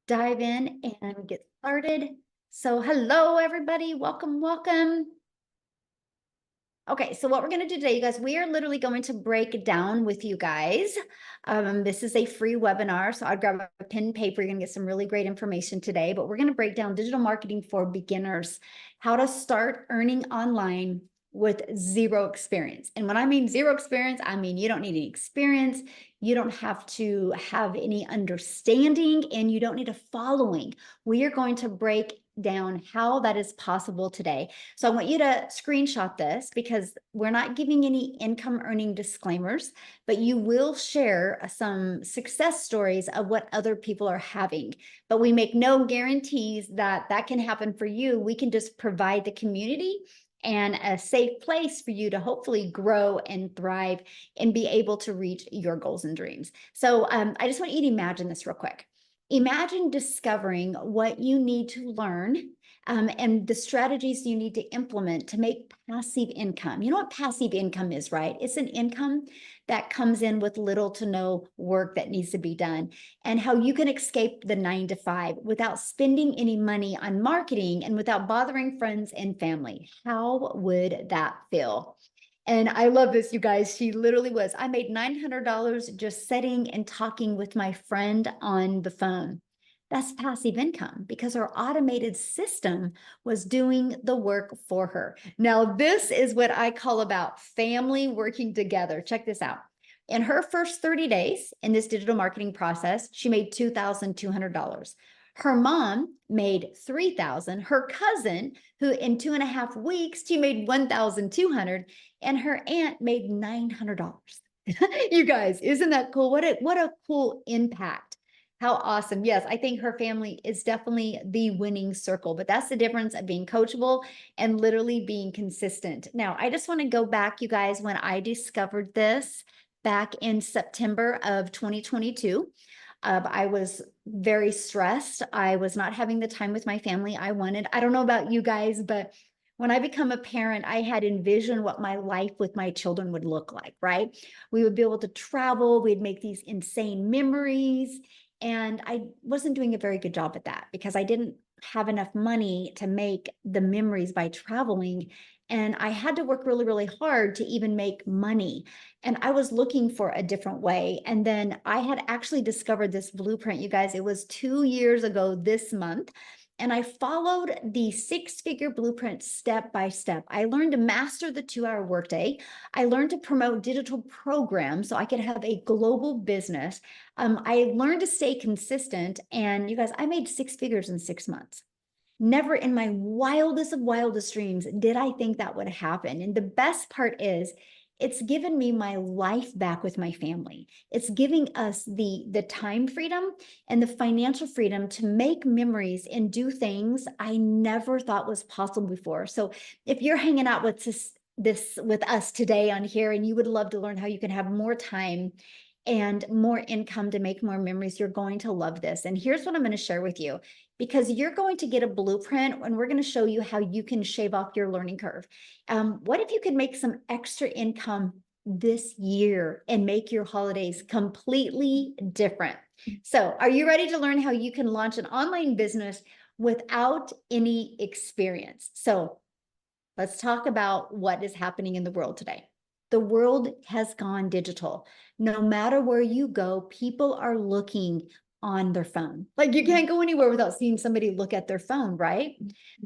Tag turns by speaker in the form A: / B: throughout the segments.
A: dive in and get started. So hello, everybody. Welcome, welcome. Okay, so what we're going to do today, you guys, we are literally going to break down with you guys. This is a free webinar, so I'd grab a pen and paper. You're going to get some really great information today, but we're going to break down digital marketing for beginners, how to start earning online with zero experience. And when I mean zero experience, I mean you don't need any experience, you don't have to have any understanding, and you don't need a following. We are going to break down how that is possible today. So I want you to screenshot this because we're not giving any income earning disclaimers, but you will share some success stories of what other people are having. But we make no guarantees that that can happen for you. We can just provide the community and a safe place for you to hopefully grow and thrive and be able to reach your goals and dreams. So I just want you to imagine this real quick. Imagine discovering what you need to learn and the strategies you need to implement to make passive income. You know what passive income is, right? It's an income that comes in with little to no work that needs to be done, and how you can escape the 9 to 5 without spending any money on marketing and without bothering friends and family. How would that feel? And I love this, you guys. She literally was. I made $900 just sitting and talking with my friend on the phone. That's passive income because her automated system was doing the work for her. Now, this is what I call about family working together. Check this out. In her first 30 days in this digital marketing process, she made $2,200. Her mom made $3,000. Her cousin, who in 2.5 weeks, she made $1,200, and her aunt made $900. You guys, isn't that cool? What a cool impact. How awesome. Yes, I think her family is definitely the winning circle, but that's the difference of being coachable and literally being consistent. Now, I just want to go back, you guys, when I discovered this back in September of 2022. I was very stressed. I was not having the time with my family I wanted. I don't know about you guys, but when I become a parent, I had envisioned what my life with my children would look like, right? We would be able to travel, we'd make these insane memories. And I wasn't doing a very good job at that because I didn't have enough money to make the memories by traveling. And I had to work really, really hard to even make money. And I was looking for a different way. And then I had actually discovered this blueprint, you guys. It was 2 years ago this month. And I followed the 6-figure blueprint step by step. I learned to master the 2-hour workday. I learned to promote digital programs so I could have a global business. I learned to stay consistent. And you guys, I made 6 figures in 6 months. Never in my wildest of wildest dreams did I think that would happen. And the best part is, it's given me my life back with my family. It's giving us the time freedom and the financial freedom to make memories and do things I never thought was possible before. So if you're hanging out with this with us today on here and you would love to learn how you can have more time and more income to make more memories, you're going to love this. And here's what I'm going to share with you, because you're going to get a blueprint and we're going to show you how you can shave off your learning curve. What if you could make some extra income this year and make your holidays completely different? So are you ready to learn how you can launch an online business without any experience? So let's talk about what is happening in the world today. The world has gone digital. No matter where you go, people are looking on their phone. Like you can't go anywhere without seeing somebody look at their phone, right?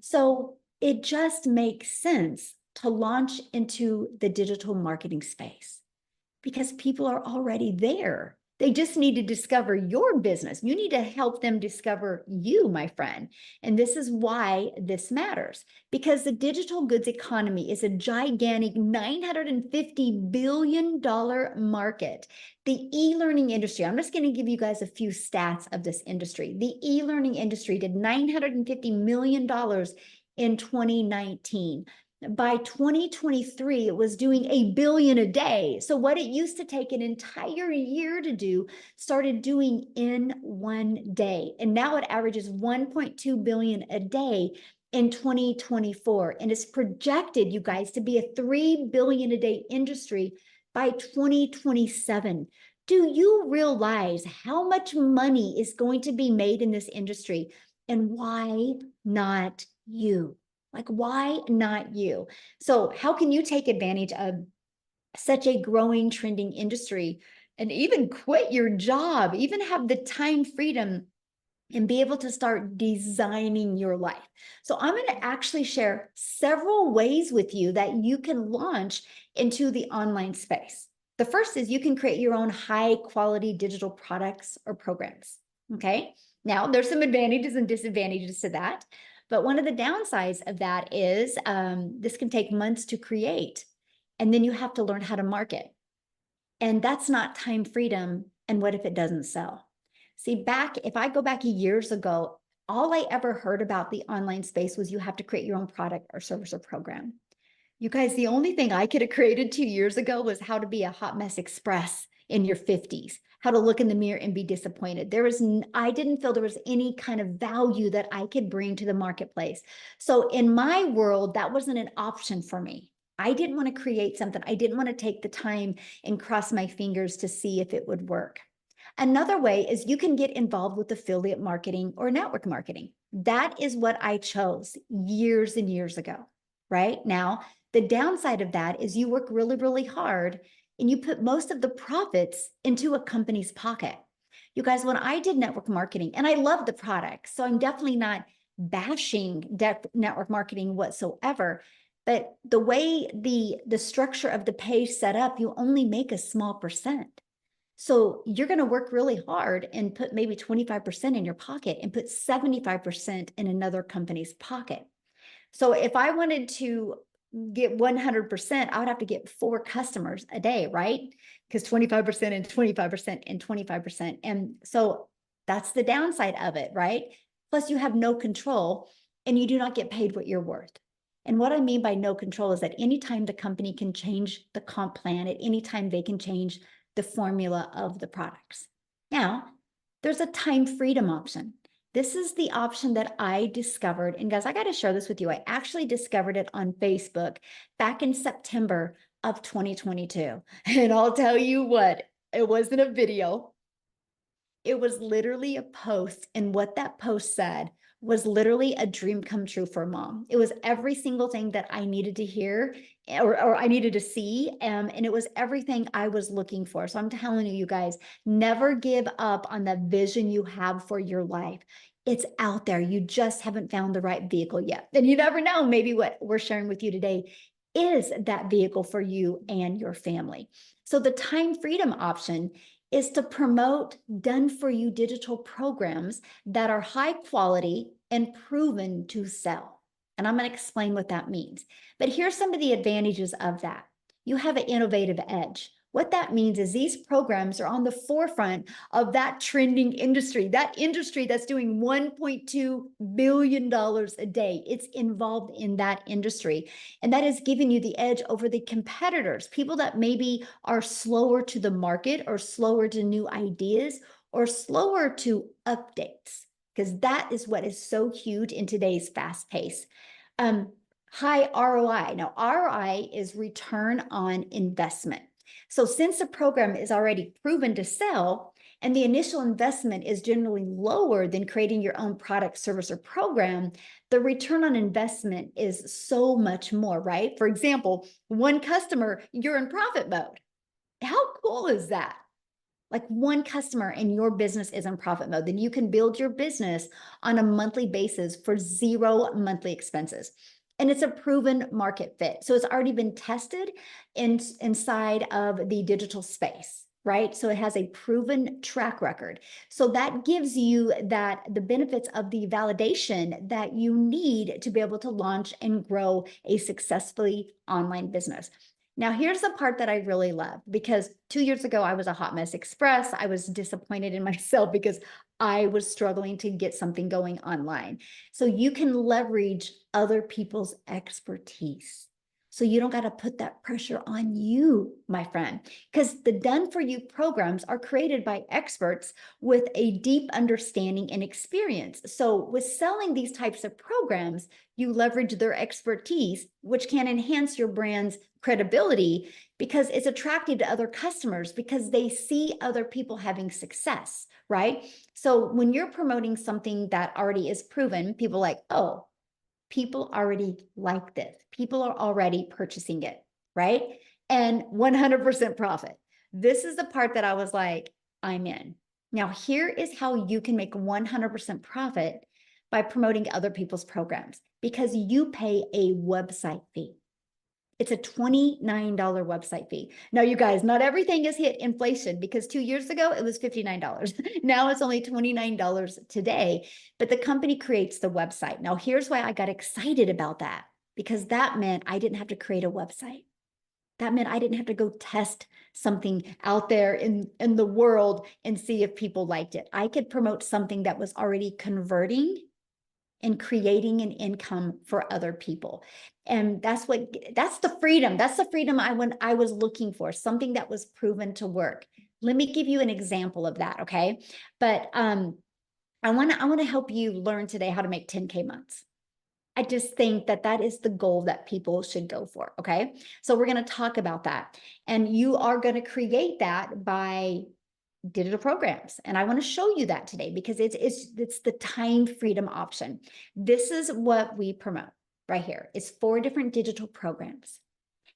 A: So it just makes sense to launch into the digital marketing space because people are already there. They just need to discover your business. You need to help them discover you, my friend. And this is why this matters, because the digital goods economy is a gigantic $950 billion market. The e-learning industry, I'm just going to give you guys a few stats of this industry. The e-learning industry did $950 million in 2019. By 2023, it was doing $1 billion a day. So what it used to take an entire year to do, started doing in 1 day. And now it averages 1.2 billion a day in 2024. And it's projected, you guys, to be a 3 billion a day industry by 2027. Do you realize how much money is going to be made in this industry? And why not you? Like, why not you? So, how can you take advantage of such a growing, trending industry and even quit your job, even have the time freedom and be able to start designing your life? So, I'm going to actually share several ways with you that you can launch into the online space. The first is you can create your own high quality digital products or programs. Okay. Now, there's some advantages and disadvantages to that. But one of the downsides of that is this can take months to create. And then you have to learn how to market. And that's not time freedom. And what if it doesn't sell? See, if I go back years ago, all I ever heard about the online space was you have to create your own product or service or program. You guys, the only thing I could have created 2 years ago was how to be a hot mess express in your 50s, how to look in the mirror and be disappointed. I didn't feel there was any kind of value that I could bring to the marketplace. So in my world, that wasn't an option for me. I didn't want to create something. I didn't want to take the time and cross my fingers to see if it would work. Another way is you can get involved with affiliate marketing or network marketing. That is what I chose years and years ago, right? Now, the downside of that is you work really, really hard and you put most of the profits into a company's pocket. You guys, when I did network marketing, and I love the product, so I'm definitely not bashing network marketing whatsoever, but the way the structure of the pay set up, you only make a small percent. So you're going to work really hard and put maybe 25% in your pocket and put 75% in another company's pocket. So if I wanted to get 100%, I would have to get 4 customers a day, right? Because 25% and 25% and 25%. And so that's the downside of it, right? Plus you have no control and you do not get paid what you're worth. And what I mean by no control is that anytime the company can change the comp plan, at any time they can change the formula of the products. Now, there's a time freedom option. This is the option that I discovered. And guys, I got to share this with you. I actually discovered it on Facebook back in September of 2022. And I'll tell you what, it wasn't a video. It was literally a post. And what that post said was literally a dream come true for mom. It was every single thing that I needed to hear or I needed to see. And it was everything I was looking for. So I'm telling you guys, never give up on the vision you have for your life. It's out there. You just haven't found the right vehicle yet. And you never know, maybe what we're sharing with you today is that vehicle for you and your family. So the time freedom option is to promote done-for-you digital programs that are high quality and proven to sell. And I'm going to explain what that means. But here's some of the advantages of that. You have an innovative edge. What that means is these programs are on the forefront of that trending industry, that industry that's doing $1.2 billion a day. It's involved in that industry. And that is giving you the edge over the competitors, people that maybe are slower to the market or slower to new ideas or slower to updates, because that is what is so huge in today's fast pace. High ROI. Now, ROI is return on investment. So since the program is already proven to sell and the initial investment is generally lower than creating your own product, service, or program, the return on investment is so much more, right? For example, one customer, you're in profit mode. How cool is that? Like one customer and your business is in profit mode, then you can build your business on a monthly basis for 0 monthly expenses. And it's a proven market fit. So it's already been tested inside of the digital space, right? So it has a proven track record. So that gives you the benefits of the validation that you need to be able to launch and grow a successfully online business. Now, here's the part that I really love, because 2 years ago, I was a hot mess express. I was disappointed in myself because I was struggling to get something going online. So you can leverage other people's expertise. So you don't got to put that pressure on you, my friend, because the done for you programs are created by experts with a deep understanding and experience. So with selling these types of programs, you leverage their expertise, which can enhance your brand's credibility because it's attractive to other customers because they see other people having success, right? So when you're promoting something that already is proven, people are like, oh, people already like this. People are already purchasing it, right? And 100% profit. This is the part that I was like, I'm in. Now, here is how you can make 100% profit by promoting other people's programs because you pay a website fee. It's a $29 website fee. Now, you guys, not everything has hit inflation because 2 years ago it was $59. Now it's only $29 today, but the company creates the website. Now, here's why I got excited about that, because that meant I didn't have to create a website. That meant I didn't have to go test something out there in the world and see if people liked it. I could promote something that was already converting and creating an income for other people. And that's the freedom. That's the freedom I was looking for, something that was proven to work. Let me give you an example of that, okay? But I want to help you learn today how to make 10K months. I just think that that is the goal that people should go for, okay? So we're going to talk about that. And you are going to create that by digital programs. And I want to show you that today because it's the time freedom option. This is what we promote right here. It's 4 different digital programs.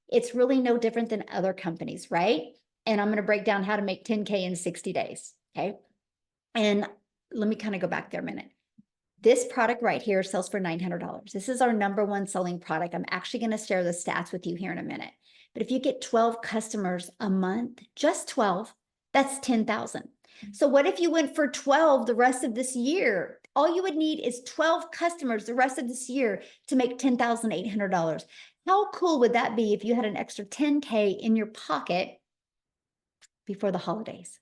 A: It's really no different than other companies, right? And I'm going to break down how to make 10K in 60 days, okay? And let me kind of go back there a minute. This product right here sells for $900. This is our #1 selling product. I'm actually going to share the stats with you here in a minute. But if you get 12 customers a month, just 12, that's 10,000. So what if you went for 12 the rest of this year? All you would need is 12 customers the rest of this year to make $10,800. How cool would that be if you had an extra 10K in your pocket before the holidays?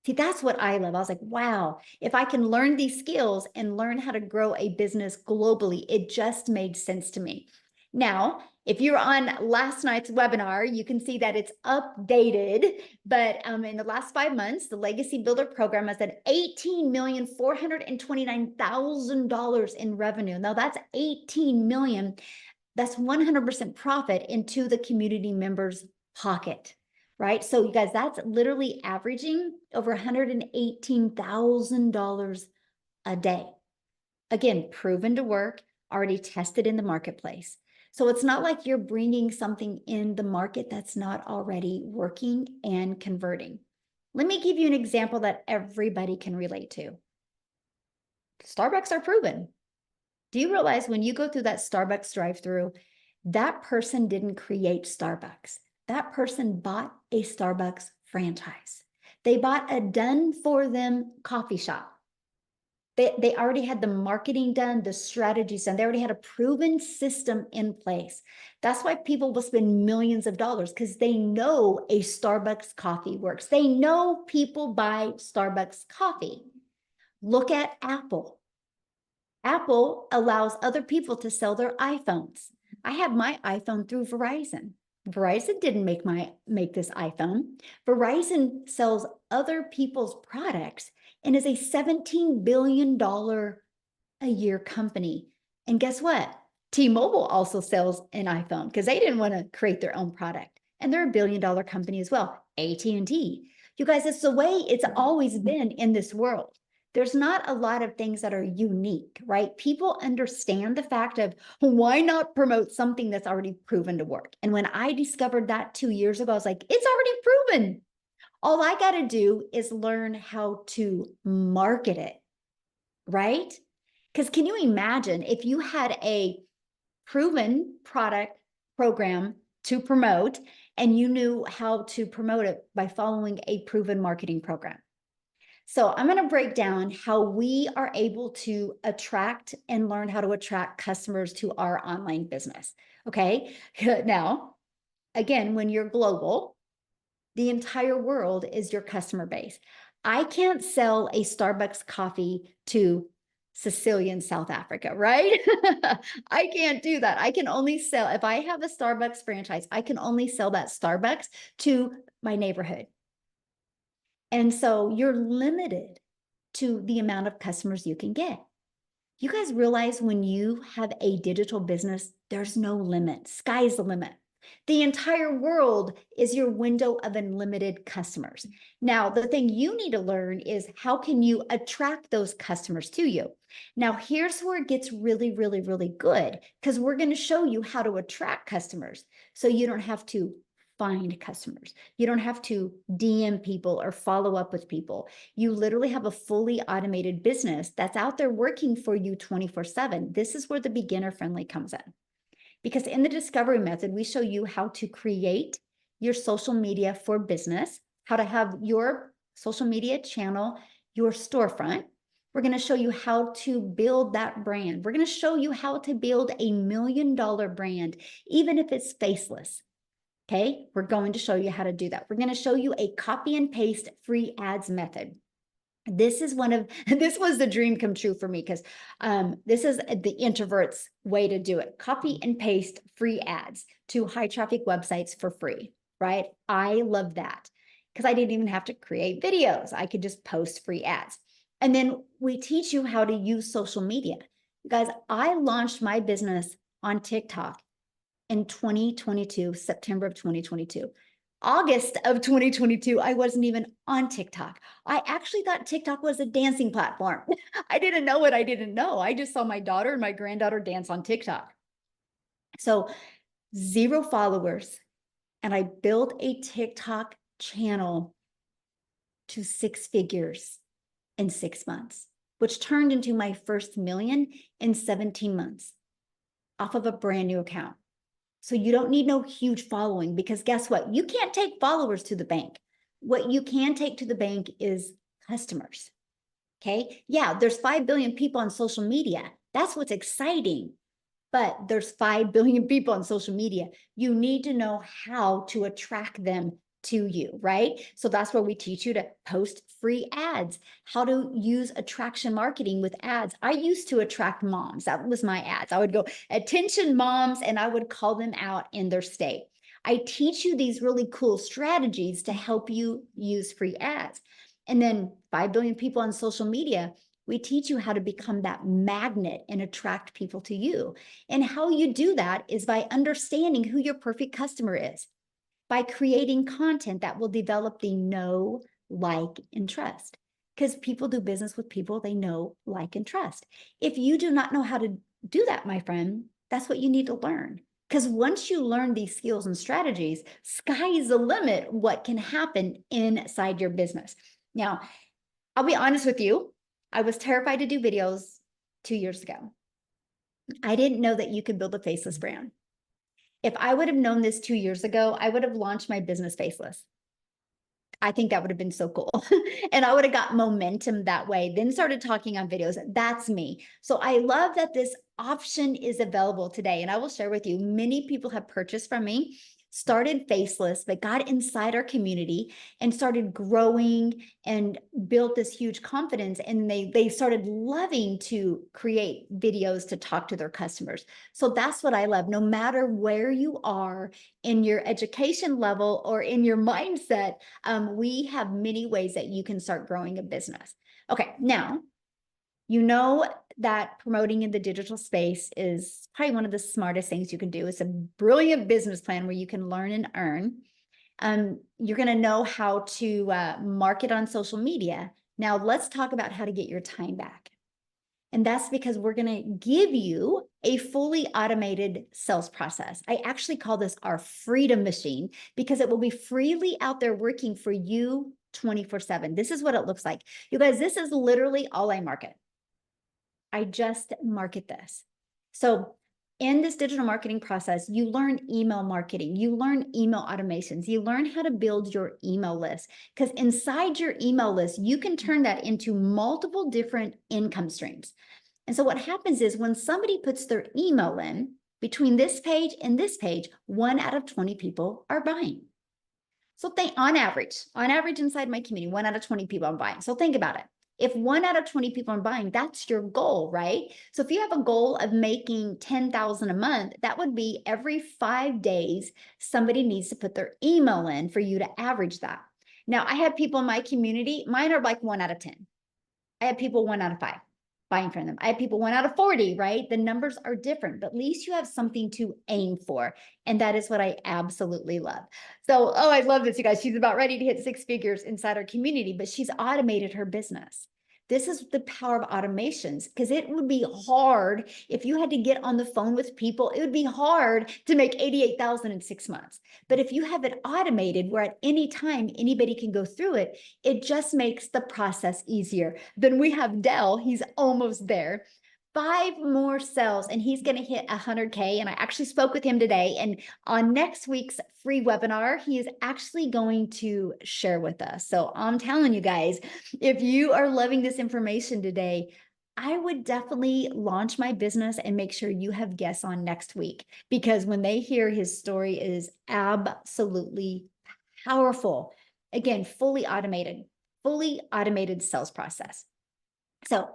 A: See, that's what I love. I was like, wow, if I can learn these skills and learn how to grow a business globally, it just made sense to me. Now, if you're on last night's webinar, you can see that it's updated. But in the last 5 months, the Legacy Builder program has at $18,429,000 in revenue. Now that's 18 million. That's 100% profit into the community members' pocket. Right? So you guys, that's literally averaging over $118,000 a day. Again, proven to work, already tested in the marketplace. So it's not like you're bringing something in the market that's not already working and converting. Let me give you an example that everybody can relate to. Starbucks are proven. Do you realize when you go through that Starbucks drive-through, that person didn't create Starbucks. That person bought a Starbucks franchise. They bought a done-for-them coffee shop. They already had the marketing done, the strategies done. They already had a proven system in place. That's why people will spend millions of dollars because they know a Starbucks coffee works. They know people buy Starbucks coffee. Look at Apple. Apple allows other people to sell their iPhones. I have my iPhone through Verizon. Verizon didn't make this iPhone. Verizon sells other people's products and is a $17 billion a year company. And guess what? T-Mobile also sells an iPhone because they didn't want to create their own product. And they're $1 billion company as well. AT&T. You guys, it's the way it's always been in this world. There's not a lot of things that are unique, right? People understand the fact of why not promote something that's already proven to work. And when I discovered that 2 years ago, I was like, it's already proven. All I got to do is learn how to market it, right? Because can you imagine if you had a proven product program to promote and you knew how to promote it by following a proven marketing program? So I'm going to break down how we are able to attract and learn how to attract customers to our online business. Okay. Now, again, when you're global, the entire world is your customer base. I can't sell a Starbucks coffee to Cecilia in South Africa, right? I can't do that. I can only sell, if I have a Starbucks franchise, I can only sell that Starbucks to my neighborhood. And so you're limited to the amount of customers you can get. You guys realize when you have a digital business, there's no limit. Sky's the limit. The entire world is your window of unlimited customers. Now, the thing you need to learn is how can you attract those customers to you? Now, here's where it gets really, really, really good, because we're going to show you how to attract customers so you don't have to find customers. You don't have to DM people or follow up with people. You literally have a fully automated business that's out there working for you 24/7. This is where the beginner friendly comes in. Because in the discovery method, we show you how to create your social media for business, how to have your social media channel, your storefront. We're going to show you how to build that brand. We're going to show you how to build $1 million brand, even if it's faceless. Okay, we're going to show you how to do that. We're going to show you a copy and paste free ads method. This is this was the dream come true for me, because this is the introvert's way to do it. Copy and paste free ads to high traffic websites for free, right? I love that because I didn't even have to create videos. I could just post free ads. And then we teach you how to use social media. Guys, I launched my business on TikTok in 2022, September of 2022. August of 2022, I wasn't even on TikTok. I actually thought TikTok was a dancing platform. I didn't know what I didn't know. I just saw my daughter and my granddaughter dance on TikTok. So 0 followers. And I built a TikTok channel to 6 figures in 6 months, which turned into my first million in 17 months off of a brand new account. So you don't need no huge following, because guess what? You can't take followers to the bank. What you can take to the bank is customers. Okay. Yeah, there's 5 billion people on social media. That's what's exciting. But there's 5 billion people on social media. You need to know how to attract them to you, right? So that's where we teach you to post free ads, how to use attraction marketing with ads. I used to attract moms. That was my ads. I would go, attention moms, and I would call them out in their state. I teach you these really cool strategies to help you use free ads. And then 5 billion people on social media, we teach you how to become that magnet and attract people to you. And how you do that is by understanding who your perfect customer is, by creating content that will develop the know, like, and trust. Because people do business with people they know, like, and trust. If you do not know how to do that, my friend, that's what you need to learn. Because once you learn these skills and strategies, sky is the limit what can happen inside your business. Now, I'll be honest with you. I was terrified to do videos 2 years ago. I didn't know that you could build a faceless brand. If I would have known this 2 years ago, I would have launched my business faceless. I think that would have been so cool. And I would have got momentum that way, then started talking on videos. That's me. So I love that this option is available today. And I will share with you, many people have purchased from me, started faceless, but got inside our community and started growing and built this huge confidence. And they started loving to create videos to talk to their customers. So that's what I love. No matter where you are in your education level or in your mindset, we have many ways that you can start growing a business. Okay, now, you know that promoting in the digital space is probably one of the smartest things you can do. It's a brilliant business plan where you can learn and earn. You're going to know how to market on social media. Now, let's talk about how to get your time back. And that's because we're going to give you a fully automated sales process. I actually call this our freedom machine, because it will be freely out there working for you 24/7. This is what it looks like. You guys, this is literally all I market. I just market this. So in this digital marketing process, you learn email marketing, you learn email automations, you learn how to build your email list, because inside your email list, you can turn that into multiple different income streams. And so what happens is when somebody puts their email in, between this page and this page, 1 out of 20 people are buying. So think on average inside my community, 1 out of 20 people are buying. So think about it. If 1 out of 20 people are buying, that's your goal, right? So if you have a goal of making 10,000 a month, that would be every 5 days, somebody needs to put their email in for you to average that. Now, I have people in my community, mine are like 1 out of 10. I have people 1 out of 5. buying from them. I have people 1 out of 40, right? The numbers are different, but at least you have something to aim for. And that is what I absolutely love. So, oh, I love this, you guys. She's about ready to hit 6 figures inside our community, but she's automated her business. This is the power of automations, because it would be hard if you had to get on the phone with people. It would be hard to make 88,000 in 6 months. But if you have it automated where at any time anybody can go through it, it just makes the process easier. Then we have Dell, he's almost there. 5 more cells and he's going to hit 100K. And I actually spoke with him today. And on next week's free webinar, he is actually going to share with us. So I'm telling you guys, if you are loving this information today, I would definitely launch my business and make sure you have guests on next week, because when they hear his story, it is absolutely powerful. Again, fully automated sales process. So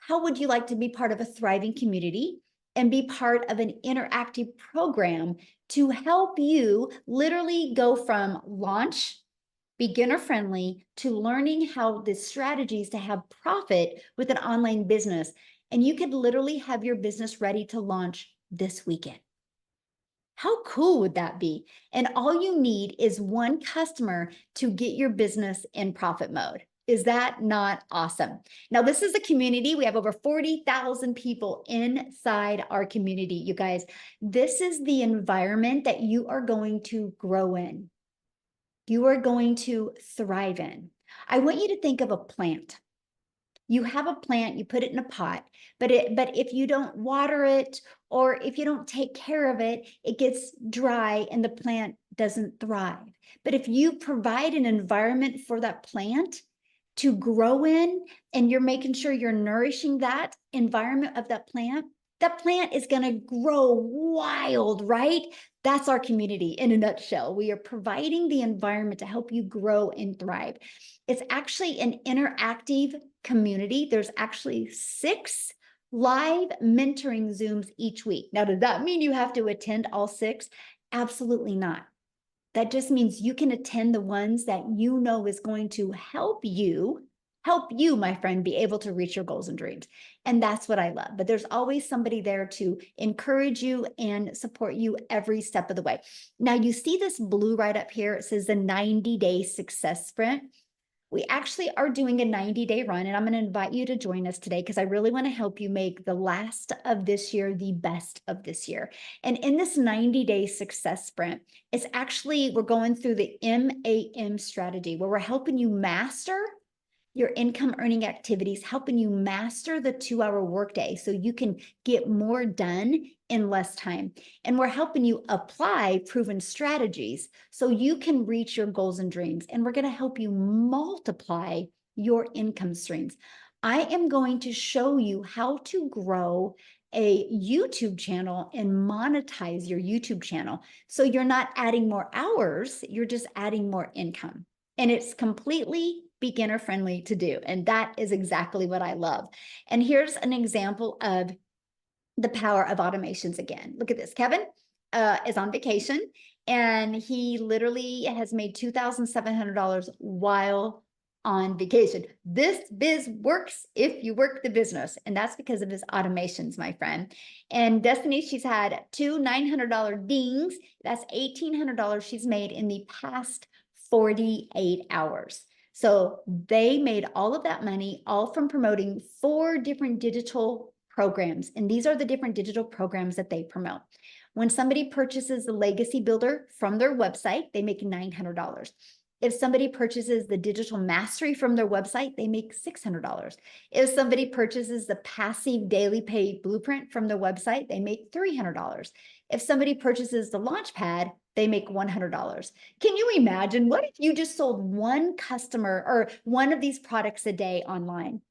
A: how would you like to be part of a thriving community and be part of an interactive program to help you literally go from launch, beginner friendly, to learning how the strategies to have profit with an online business? And you could literally have your business ready to launch this weekend. How cool would that be? And all you need is one customer to get your business in profit mode. Is that not awesome? Now, this is a community. We have over 40,000 people inside our community, you guys. This is the environment that you are going to grow in. You are going to thrive in. I want you to think of a plant. You have a plant, you put it in a pot, but if you don't water it, or if you don't take care of it, it gets dry and the plant doesn't thrive. But if you provide an environment for that plant to grow in, and you're making sure you're nourishing that environment of that plant is going to grow wild, right? That's our community in a nutshell. We are providing the environment to help you grow and thrive. It's actually an interactive community. There's actually 6 live mentoring Zooms each week. Now, does that mean you have to attend all 6? Absolutely not. That just means you can attend the ones that you know is going to help you, my friend, be able to reach your goals and dreams. And that's what I love. But there's always somebody there to encourage you and support you every step of the way. Now, you see this blue right up here. It says the 90-day success sprint. We actually are doing a 90-day run, and I'm going to invite you to join us today, because I really want to help you make the last of this year the best of this year. And in this 90-day success sprint, it's actually, we're going through the MAM strategy, where we're helping you master your income earning activities, helping you master the 2-hour workday so you can get more done in less time. And we're helping you apply proven strategies so you can reach your goals and dreams. And we're going to help you multiply your income streams. I am going to show you how to grow a YouTube channel and monetize your YouTube channel. So you're not adding more hours, you're just adding more income. And it's completely beginner friendly to do. And that is exactly what I love. And here's an example of the power of automations again. Look at this. Kevin is on vacation, and he literally has made $2,700 while on vacation. This biz works if you work the business, and that's because of his automations, my friend. And Destiny, she's had 2 $900 dings. That's $1,800 she's made in the past 48 hours. So they made all of that money, all from promoting 4 different digital programs. And these are the different digital programs that they promote. When somebody purchases the Legacy Builder from their website, they make $900. If somebody purchases the Digital Mastery from their website, they make $600. If somebody purchases the Passive Daily Pay Blueprint from their website, they make $300. If somebody purchases the Launchpad, they make $100. Can you imagine? What if you just sold one customer or one of these products a day online?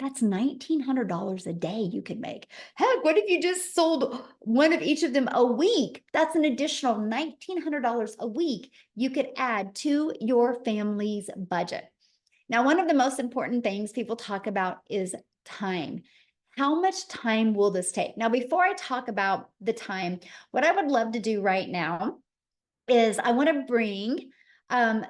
A: That's $1,900 a day you could make. Heck, what if you just sold one of each of them a week? That's an additional $1,900 a week you could add to your family's budget. Now, one of the most important things people talk about is time. How much time will this take? Now, before I talk about the time, what I would love to do right now is I want to bring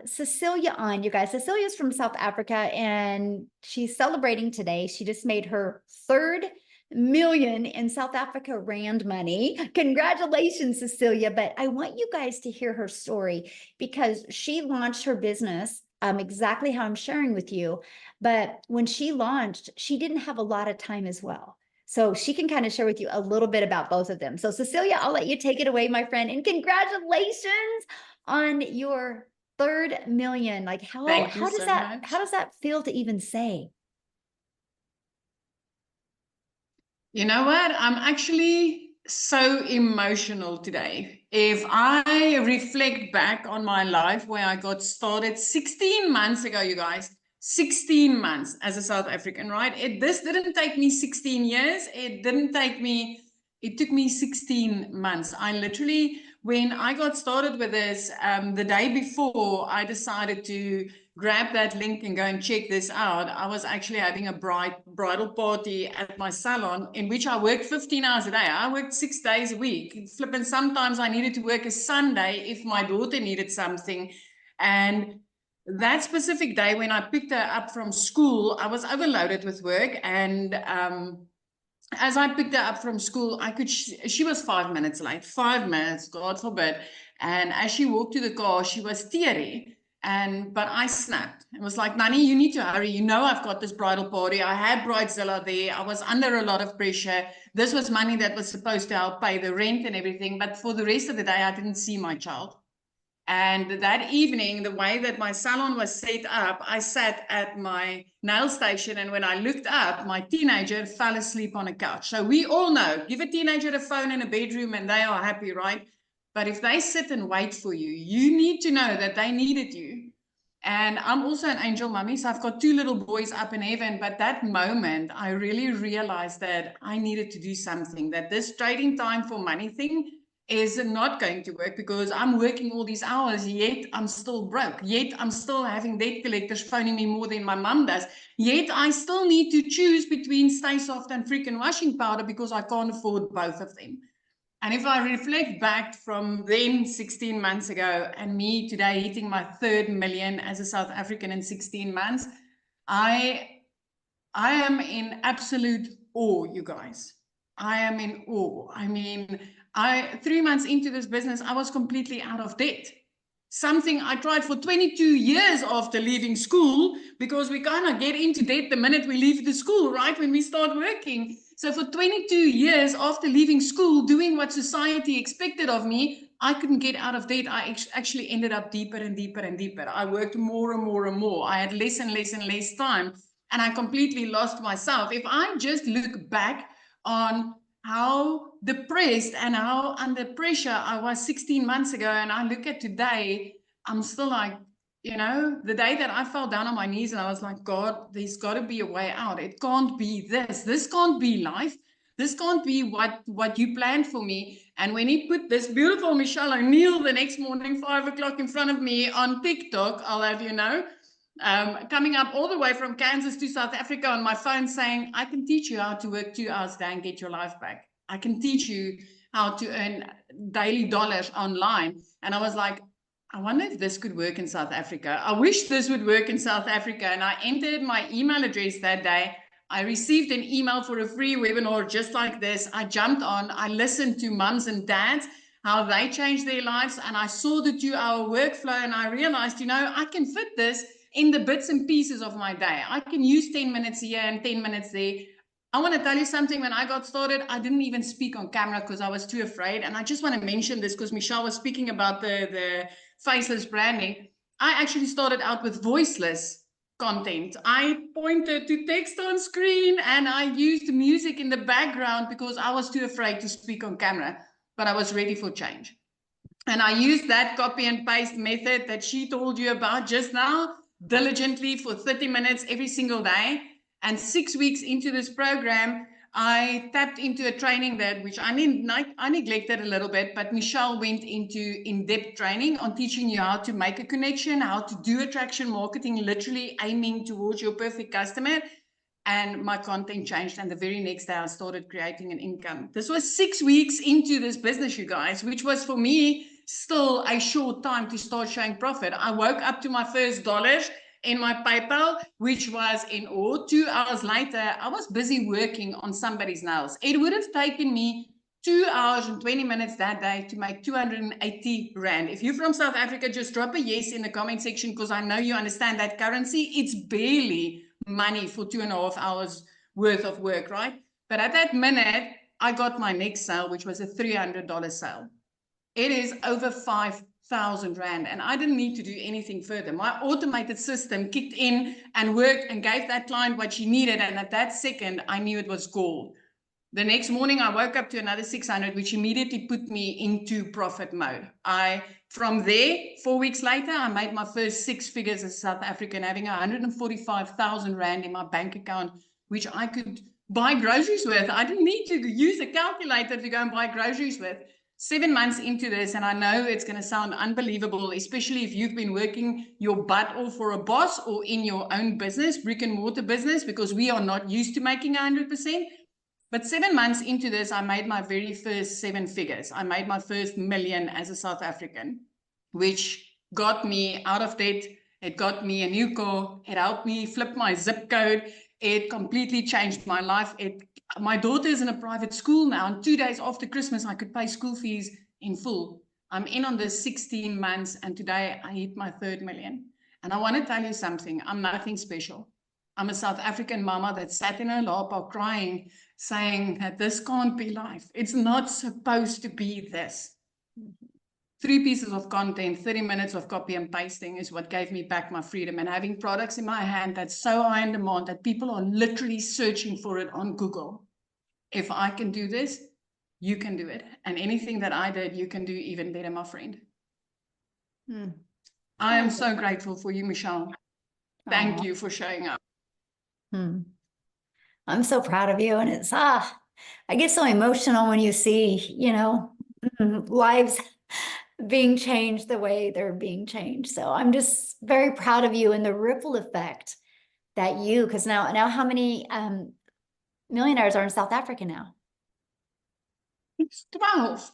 A: Cecilia on, you guys. Cecilia's from South Africa and she's celebrating today. She just made her 3rd million in South Africa Rand money. Congratulations, Cecilia. But I want you guys to hear her story because she launched her business exactly how I'm sharing with you. But when she launched, she didn't have a lot of time as well. So she can kind of share with you a little bit about both of them. So Cecilia, I'll let you take it away, my friend. And congratulations on your 3rd million. Like how does that feel to even say?
B: You know what? I'm actually so emotional today. If I reflect back on my life where I got started 16 months ago, you guys, 16 months as a South African, right? This didn't take me 16 years. It took me 16 months. I literally, when I got started with this, the day before I decided to grab that link and go and check this out, I was actually having a bridal party at my salon in which I worked 15 hours a day. I worked 6 days a week. Flipping, sometimes I needed to work a Sunday if my daughter needed something. And that specific day when I picked her up from school, I was overloaded with work. And as I picked her up from school, she was 5 minutes late, 5 minutes, God forbid. And as she walked to the car, she was teary. But I snapped. It was like, Nani, you need to hurry. You know, I've got this bridal party. I had Bridezilla there. I was under a lot of pressure. This was money that was supposed to help pay the rent and everything. But for the rest of the day, I didn't see my child. And that evening, the way that my salon was set up, I sat at my nail station, and when I looked up, my teenager fell asleep on a couch. So we all know, give a teenager a phone in a bedroom and they are happy, right? But if they sit and wait for you, you need to know that they needed you. And I'm also an angel mummy, so I've got 2 little boys up in heaven. But that moment, I really realized that I needed to do something, that this trading time for money thing is not going to work because I'm working all these hours, yet I'm still broke. Yet I'm still having debt collectors phoning me more than my mum does. Yet I still need to choose between Stay Soft and freaking washing powder because I can't afford both of them. And if I reflect back from then 16 months ago and me today hitting my 3rd million as a South African in 16 months, I am in absolute awe, you guys. I am in awe. I mean, 3 months into this business, I was completely out of debt. Something I tried for 22 years after leaving school, because we kind of get into debt the minute we leave the school, right? When we start working. So for 22 years after leaving school, doing what society expected of me, I couldn't get out of debt. I actually ended up deeper and deeper and deeper. I worked more and more and more. I had less and less and less time. And I completely lost myself. If I just look back on how depressed and how under pressure I was 16 months ago, and I look at today, I'm still like, you know, the day that I fell down on my knees and I was like, God, there's got to be a way out. It can't be this. This can't be life. This can't be what you planned for me. And when he put this beautiful Michelle O'Neill the next morning, 5 o'clock in front of me on TikTok, I'll have you know, coming up all the way from Kansas to South Africa on my phone saying, I can teach you how to work 2 hours a day and get your life back. I can teach you how to earn daily dollars online. And I was like, I wonder if this could work in South Africa. I wish this would work in South Africa. And I entered my email address that day. I received an email for a free webinar just like this. I jumped on, I listened to mums and dads, how they changed their lives. And I saw the 2-hour workflow and I realized, you know, I can fit this in the bits and pieces of my day. I can use 10 minutes here and 10 minutes there. I want to tell you something. When I got started, I didn't even speak on camera because I was too afraid. And I just want to mention this because Michelle was speaking about the faceless branding. I actually started out with voiceless content. I pointed to text on screen and I used music in the background because I was too afraid to speak on camera, but I was ready for change. And I used that copy and paste method that she told you about just now diligently for 30 minutes every single day. And 6 weeks into this program, I tapped into a training which I neglected a little bit, but Michelle went into in-depth training on teaching you how to make a connection, how to do attraction marketing, literally aiming towards your perfect customer. And my content changed. And the very next day, I started creating an income. This was 6 weeks into this business, you guys, which was for me still a short time to start showing profit. I woke up to my first dollars in my PayPal, which was in awe. 2 hours later, I was busy working on somebody's nails. It would have taken me 2 hours and 20 minutes that day to make 280 Rand. If you're from South Africa, just drop a yes in the comment section, because I know you understand that currency. It's barely money for 2.5 hours worth of work, right? But at that minute, I got my next sale, which was a $300 sale. It is over 5,000 Rand, and I didn't need to do anything further. My automated system kicked in and worked and gave that client what she needed, and at that second, I knew it was gold. The next morning, I woke up to another 600, which immediately put me into profit mode. From there, 4 weeks later, I made my first 6 figures as a South African, having 145,000 Rand in my bank account, which I could buy groceries with. I didn't need to use a calculator to go and buy groceries with. 7 months into this, and I know it's going to sound unbelievable, especially if you've been working your butt off for a boss or in your own business, brick and mortar business, because we are not used to making 100%. But 7 months into this, I made my very first 7 figures. I made my first million as a South African, which got me out of debt. It got me a new car. It helped me flip my zip code. It completely changed my life. My daughter is in a private school now, and 2 days after Christmas, I could pay school fees in full. I'm in on this 16 months, and today I hit my 3rd million. And I want to tell you something. I'm nothing special. I'm a South African mama that sat in her lap crying, saying that this can't be life. It's not supposed to be this. 3 pieces of content, 30 minutes of copy and pasting is what gave me back my freedom, and having products in my hand that's so high in demand that people are literally searching for it on Google. If I can do this, you can do it. And anything that I did, you can do even better, my friend. I am so grateful for you, Michelle. Thank you for showing up.
A: I'm so proud of you. And it's, I get so emotional when you see, lives being changed the way they're being changed. So I'm just very proud of you and the ripple effect that because now how many millionaires are in South Africa now?
B: It's 12.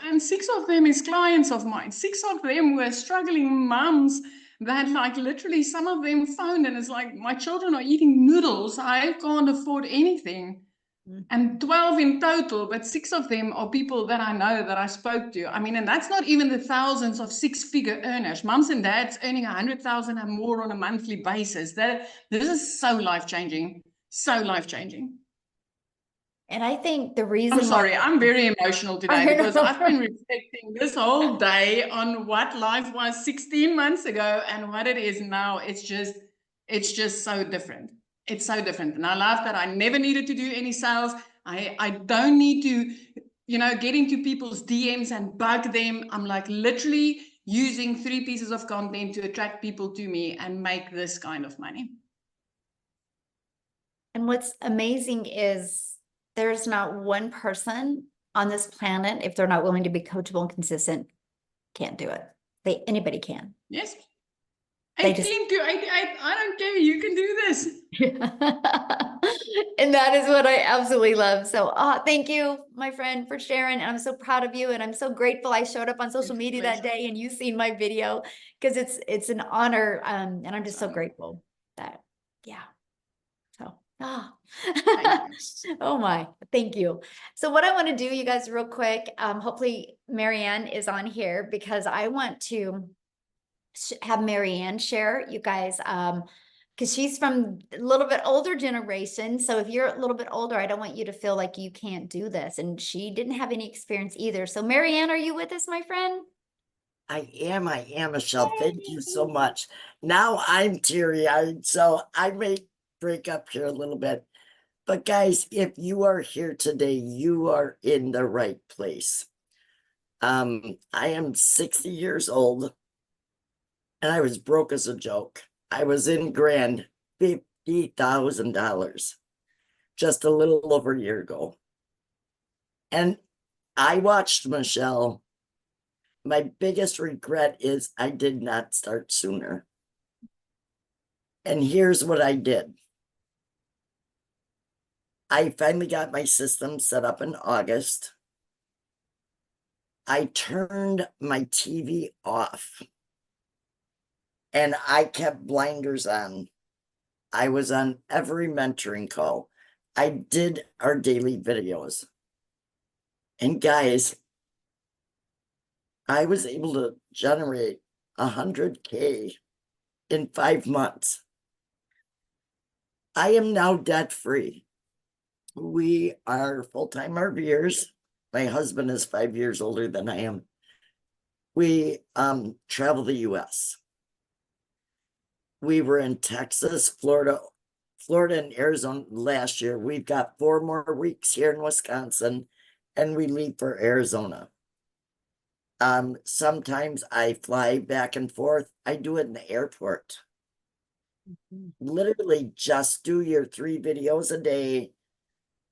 B: And 6 of them is clients of mine. 6 of them were struggling moms that literally some of them phoned and it's like, my children are eating noodles. I can't afford anything. And 12 in total, but 6 of them are people that I know, that I spoke to. I mean, and that's not even the thousands of 6-figure earners. Moms and dads earning 100,000 and more on a monthly basis. This is so life-changing. So life-changing.
A: And I think the reason
B: I'm sorry, I'm very emotional today because I've been reflecting this whole day on what life was 16 months ago and what it is now. It's just so different. It's so different. And I love that I never needed to do any sales. I don't need to, get into people's DMs and bug them. I'm literally using 3 pieces of content to attract people to me and make this kind of money.
A: And what's amazing is there's not one person on this planet, if they're not willing to be coachable and consistent, can't do it. Anybody can.
B: Yes. 18 to 88, I don't care. You can do this.
A: And that is what I absolutely love. So thank you, my friend, for sharing. And I'm so proud of you. And I'm so grateful I showed up on social media that day and you seen my video, because it's an honor. And I'm just so grateful that, So, oh my, thank you. So what I want to do, you guys, real quick, hopefully Marianne is on here because I want to have Marianne share, you guys, because she's from a little bit older generation. So if you're a little bit older, I don't want you to feel like you can't do this. And she didn't have any experience either. So Marianne, are you with us, my friend?
C: I am, Michelle. Thank you so much. Now I'm teary-eyed, so I may break up here a little bit. But guys, if you are here today, you are in the right place. I am 60 years old, and I was broke as a joke. I was in grand $50,000 just a little over a year ago. And I watched Michelle. My biggest regret is I did not start sooner. And here's what I did. I finally got my system set up in August. I turned my TV off and I kept blinders on. I was on every mentoring call. I did our daily videos. And guys, I was able to generate 100K in 5 months. I am now debt free. We are full-time RVers. My husband is 5 years older than I am. We travel the US. We were in Texas, Florida, and Arizona last year. We've got 4 more weeks here in Wisconsin, and we leave for Arizona. Sometimes I fly back and forth. I do it in the airport. Literally just do your 3 videos a day.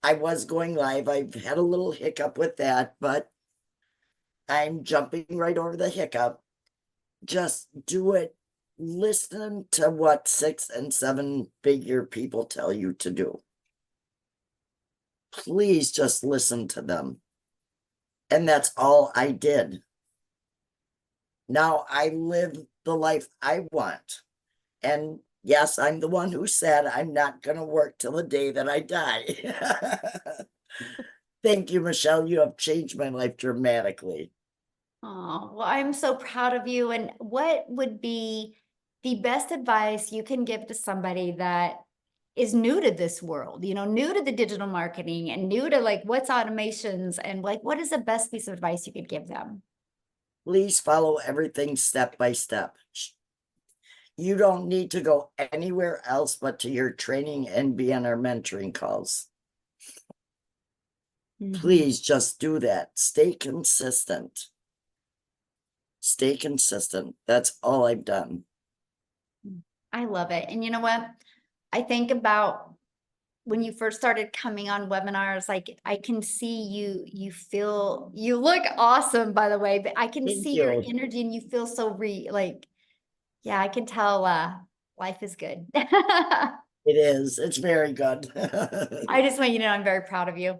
C: I was going live. I've had a little hiccup with that, but I'm jumping right over the hiccup. Just do it. Listen to what 6 and 7 figure people tell you to do. Please just listen to them. And that's all I did. Now I live the life I want. And yes, I'm the one who said I'm not going to work till the day that I die. Thank you, Michelle. You have changed my life dramatically.
A: Oh, well, I'm so proud of you. And what would be the best advice you can give to somebody that is new to this world, new to the digital marketing and new to like what's automations and like what is the best piece of advice you could give them?
C: Please follow everything step by step. You don't need to go anywhere else but to your training and be on our mentoring calls. Please just do that. Stay consistent. Stay consistent. That's all I've done.
A: I love it. And you know what? I think about when you first started coming on webinars, like I can see you look awesome, by the way, but I can
C: Thank
A: see your
C: you.
A: energy and you feel so yeah, I can tell life is good.
C: It is. It's very good.
A: I just want you to know I'm very proud of you.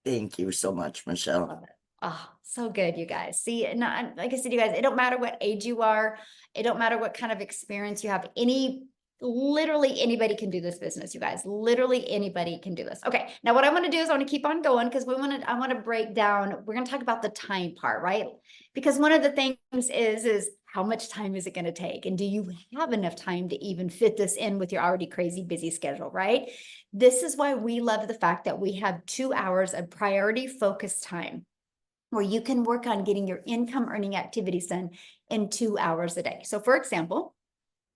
C: Thank you so much, Michelle.
A: Love it. Oh, so good, you guys. See, and like I said, you guys, it don't matter what age you are. It don't matter what kind of experience you have. Literally anybody can do this business, you guys. Literally anybody can do this. Okay. Now what I want to do is I want to keep on going because I want to break down, we're going to talk about the time part, right? Because one of the things is how much time is it going to take? And do you have enough time to even fit this in with your already crazy busy schedule, right? This is why we love the fact that we have 2 hours of priority focused time where you can work on getting your income earning activities done in 2 hours a day. So for example,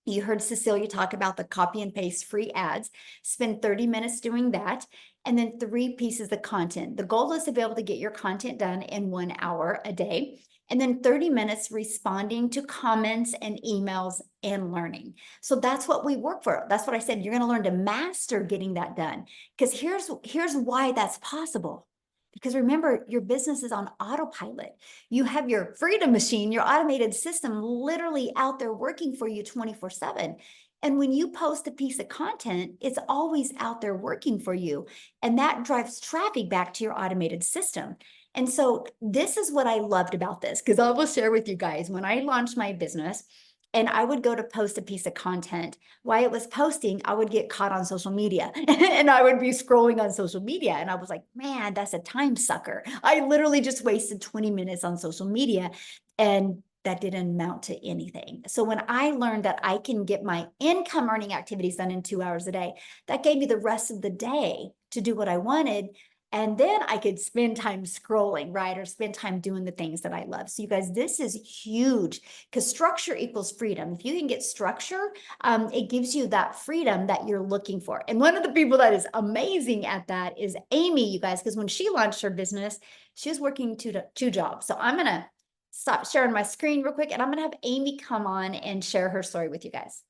A: you heard Cecilia talk about the copy and paste free ads. Spend 30 minutes doing that. And then 3 pieces of content. The goal is to be able to get your content done in 1 hour a day. And then 30 minutes responding to comments and emails and learning. So that's what we work for. That's what I said. You're going to learn to master getting that done. Because here's why that's possible. Because remember, your business is on autopilot. You have your freedom machine, your automated system literally out there working for you 24/7. And when you post a piece of content, it's always out there working for you. And that drives traffic back to your automated system. And so this is what I loved about this, because I will share with you guys, when I launched my business, and I would go to post a piece of content. While it was posting, I would get caught on social media and I would be scrolling on social media. And I was like, man, that's a time sucker. I literally just wasted 20 minutes on social media and that didn't amount to anything. So when I learned that I can get my income earning activities done in 2 hours a day, that gave me the rest of the day to do what I wanted. And then I could spend time scrolling, right? Or spend time doing the things that I love. So you guys, this is huge because structure equals freedom. If you can get structure, it gives you that freedom that you're looking for. And one of the people that is amazing at that is Amy, you guys, because when she launched her business, she was working two jobs. So I'm going to stop sharing my screen real quick and I'm going to have Amy come on and share her story with you guys.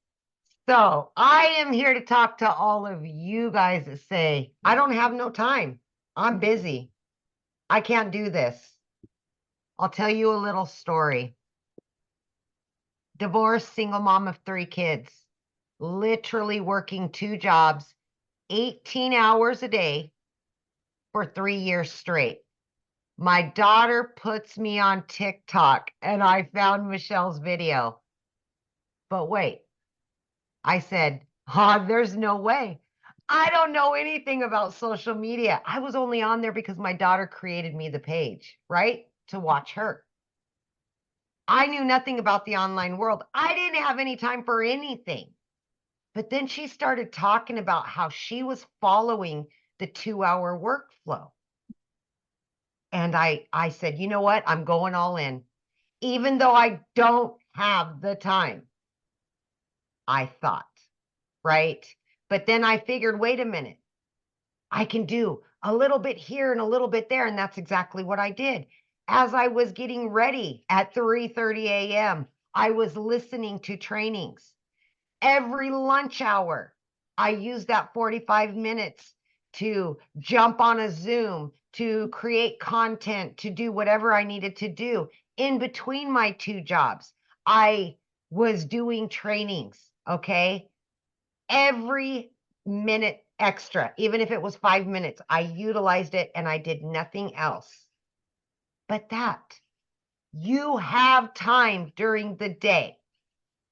D: So I am here to talk to all of you guys that say, I don't have no time. I'm busy. I can't do this. I'll tell you a little story. Divorced, single mom of 3 kids, literally working 2 jobs, 18 hours a day for 3 years straight. My daughter puts me on TikTok and I found Michelle's video. But wait, I said, there's no way. I don't know anything about social media. I was only on there because my daughter created me the page, right? To watch her. I knew nothing about the online world. I didn't have any time for anything. But then she started talking about how she was following the 2-hour workflow. And I said, you know what? I'm going all in. Even though I don't have the time, I thought, right? But then I figured, wait a minute, I can do a little bit here and a little bit there. And that's exactly what I did. As I was getting ready at 3:30 a.m., I was listening to trainings. Every lunch hour, I used that 45 minutes to jump on a Zoom, to create content, to do whatever I needed to do. In between my 2 jobs, I was doing trainings, okay? Every minute extra, even if it was 5 minutes, I utilized it and I did nothing else. But you have time during the day.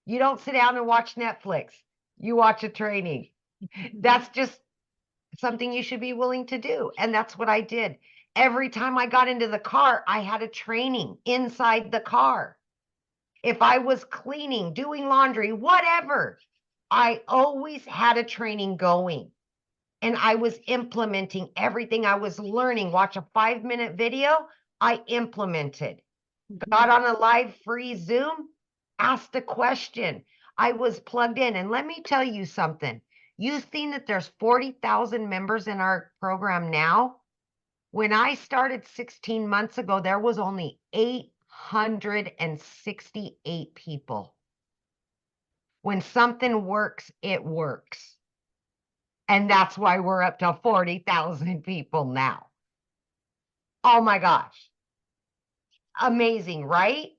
D: You don't sit down and watch Netflix. You watch a training. That's just something you should be willing to do. And that's what I did. Every time I got into the car, I had a training inside the car. If I was cleaning, doing laundry, whatever, I always had a training going. And I was implementing everything I was learning. Watch a 5-minute video, I implemented. Got on a live free Zoom, asked a question. I was plugged in. And let me tell you something. You've seen that there's 40,000 members in our program now. When I started 16 months ago, there was only 868 people. When something works, it works. And that's why we're up to 40,000 people now. Oh my gosh. Amazing, right?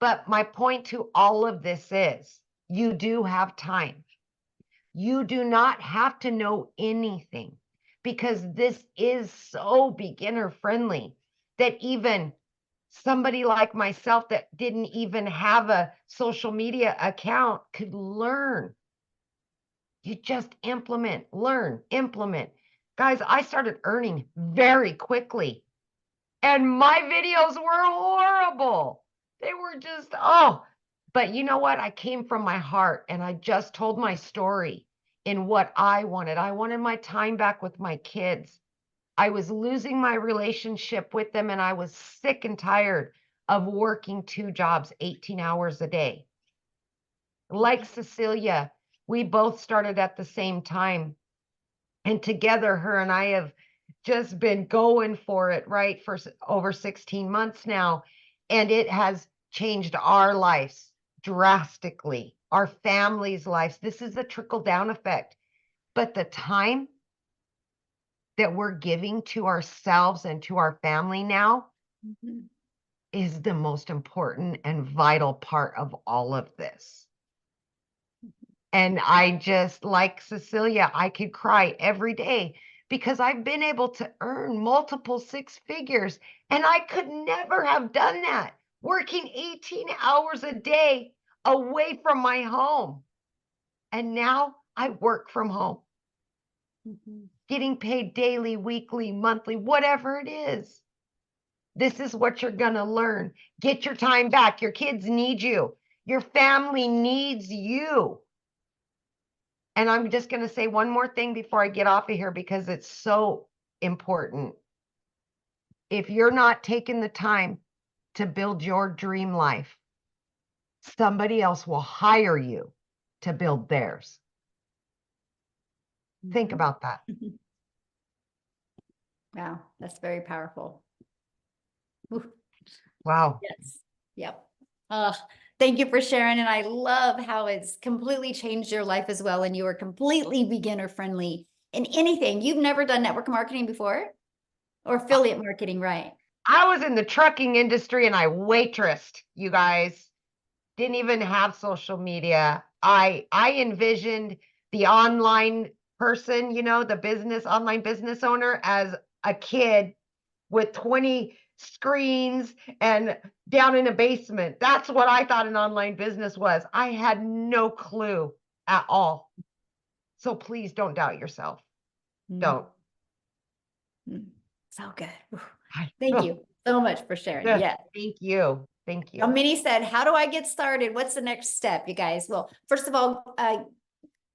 D: But my point to all of this is you do have time. You do not have to know anything because this is so beginner friendly that even somebody like myself that didn't even have a social media account could learn. You just implement, learn, implement. Guys, I started earning very quickly and my videos were horrible. They were just, but you know what? I came from my heart and I just told my story in what I wanted. I wanted my time back with my kids. I was losing my relationship with them and I was sick and tired of working 2 jobs, 18 hours a day. Like Cecilia, we both started at the same time. And together, her and I have just been going for it, right, for over 16 months now. And it has changed our lives drastically, our families' lives. This is a trickle-down effect. But the time that we're giving to ourselves and to our family now is the most important and vital part of all of this. And I just, like Cecilia, I could cry every day because I've been able to earn multiple 6 figures and I could never have done that working 18 hours a day away from my home. And now I work from home, getting paid daily, weekly, monthly, whatever it is. This is what you're going to learn. Get your time back. Your kids need you. Your family needs you. And I'm just going to say one more thing before I get off of here because it's so important. If you're not taking the time to build your dream life, somebody else will hire you to build theirs. Think about that.
A: Wow, that's very powerful. Ooh.
D: Wow.
A: Yes. Yep. Thank you for sharing. And I love how it's completely changed your life as well. And you are completely beginner friendly in anything. You've never done network marketing before or affiliate marketing, right?
D: I was in the trucking industry and I waitressed, you guys. Didn't even have social media. I envisioned the online person, you know, the online business owner as a kid with 20 screens and down in a basement. That's what I thought an online business was. I had no clue at all. So please don't doubt yourself. Don't.
A: So good. Whew.
D: I-
A: Thank you so much for sharing.
D: Yeah,
A: Yeah.
D: Thank you. Thank
A: Now,
D: you.
A: Minnie said, how do I get started? What's the next step, you guys? Well, first of all,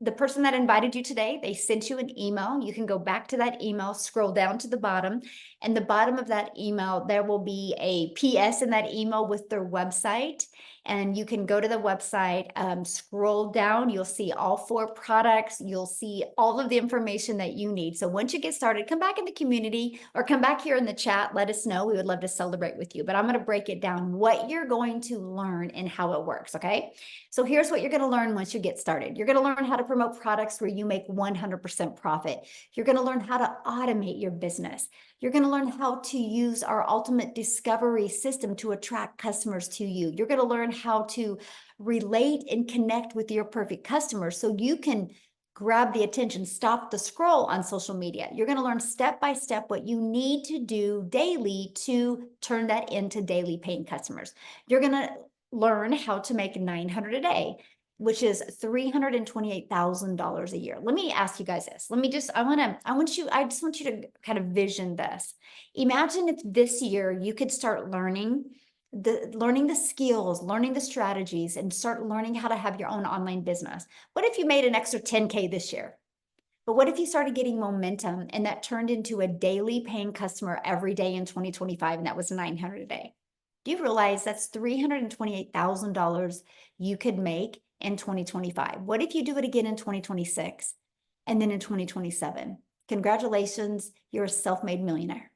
A: the person that invited you today, they sent you an email. You can go back to that email, scroll down to the bottom, and the bottom of that email, there will be a PS in that email with their website. And you can go to the website, scroll down, you'll see all 4 products. You'll see all of the information that you need. So once you get started, come back in the community or come back here in the chat. Let us know. We would love to celebrate with you. But I'm going to break it down, what you're going to learn and how it works, okay? So here's what you're going to learn once you get started. You're going to learn how to promote products where you make 100% profit. You're going to learn how to automate your business. You're going to learn how to use our ultimate discovery system to attract customers to you. You're going to learn how to relate and connect with your perfect customers so you can grab the attention, stop the scroll on social media. You're going to learn step by step what you need to do daily to turn that into daily paying customers. You're going to learn how to make $900 a day, which is $328,000 a year. Let me ask you guys this. I just want you to kind of vision this. Imagine if this year you could start learning the skills, learning the strategies, and start learning how to have your own online business. What if you made an extra 10K this year? But what if you started getting momentum and that turned into a daily paying customer every day in 2025, and that was $900 a day? Do you realize that's $328,000 you could make in 2025? What if you do it again in 2026 and then in 2027? Congratulations, you're a self-made millionaire.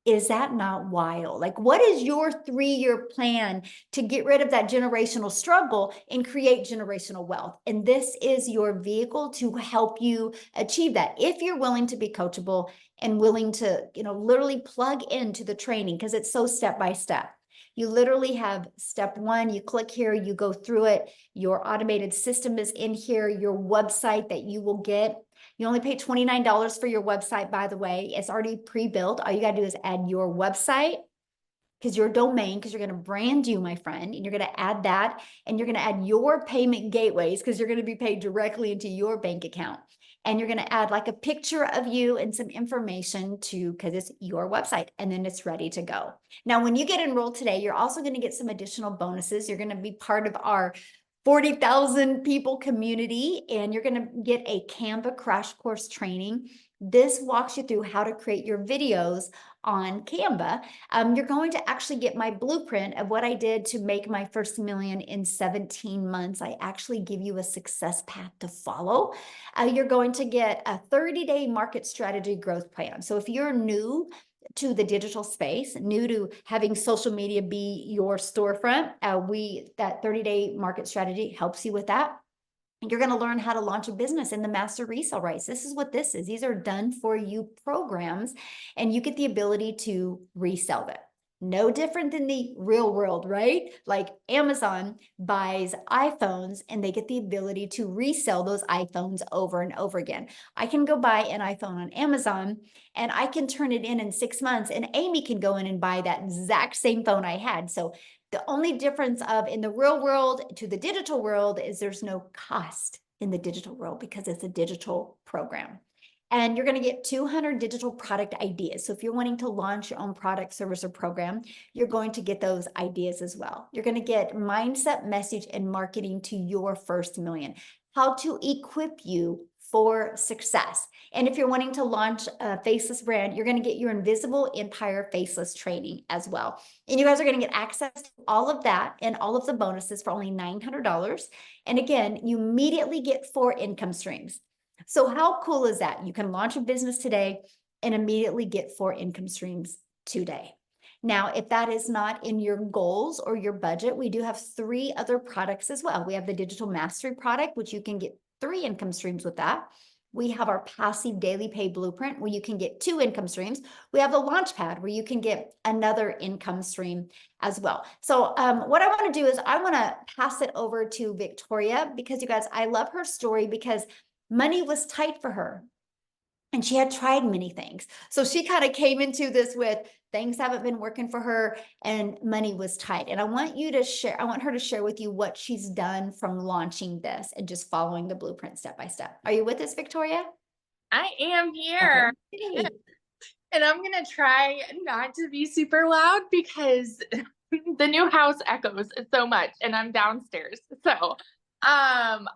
A: Is that not wild? Like, what is your 3-year plan to get rid of that generational struggle and create generational wealth? And this is your vehicle to help you achieve that. If you're willing to be coachable and willing to, literally plug into the training, because it's so step by step. You literally have step 1, you click here, you go through it. Your automated system is in here, your website that you will get. You only pay $29 for your website, by the way. It's already pre-built. All you got to do is add your website, because your domain, because you're going to brand you, my friend, and you're going to add that, and you're going to add your payment gateways, because you're going to be paid directly into your bank account. And you're going to add like a picture of you and some information because it's your website, and then it's ready to go. Now, when you get enrolled today, you're also going to get some additional bonuses. You're going to be part of our 40,000 people community, and you're going to get a Canva crash course training. This walks you through how to create your videos on Canva. You're going to actually get my blueprint of what I did to make my first million in 17 months. I actually give you a success path to follow. You're going to get a 30-day market strategy growth plan. So if you're new to the digital space, new to having social media be your storefront, that 30-day market strategy helps you with that. You're going to learn how to launch a business in the master resale rights. This is what this is. These are done for you programs, and you get the ability to resell them. No different than the real world, right? Like Amazon buys iPhones and they get the ability to resell those iPhones over and over again. I can go buy an iPhone on Amazon and I can turn it in 6 months, and Amy can go in and buy that exact same phone I had. So the only difference of in the real world to the digital world is there's no cost in the digital world because it's a digital program. And you're going to get 200 digital product ideas. So if you're wanting to launch your own product, service, or program, you're going to get those ideas as well. You're going to get mindset, message, and marketing to your first million. How to equip you for success. And if you're wanting to launch a faceless brand, you're going to get your Invisible Empire Faceless training as well. And you guys are going to get access to all of that and all of the bonuses for only $900. And again, you immediately get 4 income streams. So how cool is that? You can launch a business today and immediately get 4 income streams today. Now, if that is not in your goals or your budget, we do have 3 other products as well. We have the Digital Mastery product, which you can get 3 income streams with that. We have our Passive Daily Pay Blueprint, where you can get 2 income streams. We have the Launchpad, where you can get another income stream as well. So what I want to do is I want to pass it over to Victoria, because you guys, I love her story because money was tight for her. And she had tried many things. So she kind of came into this with things haven't been working for her and money was tight. And I want her to share with you what she's done from launching this and just following the blueprint step by step. Are you with us, Victoria?
E: I am here.
A: Okay.
E: And I'm going to try not to be super loud because the new house echoes so much and I'm downstairs. So, I'm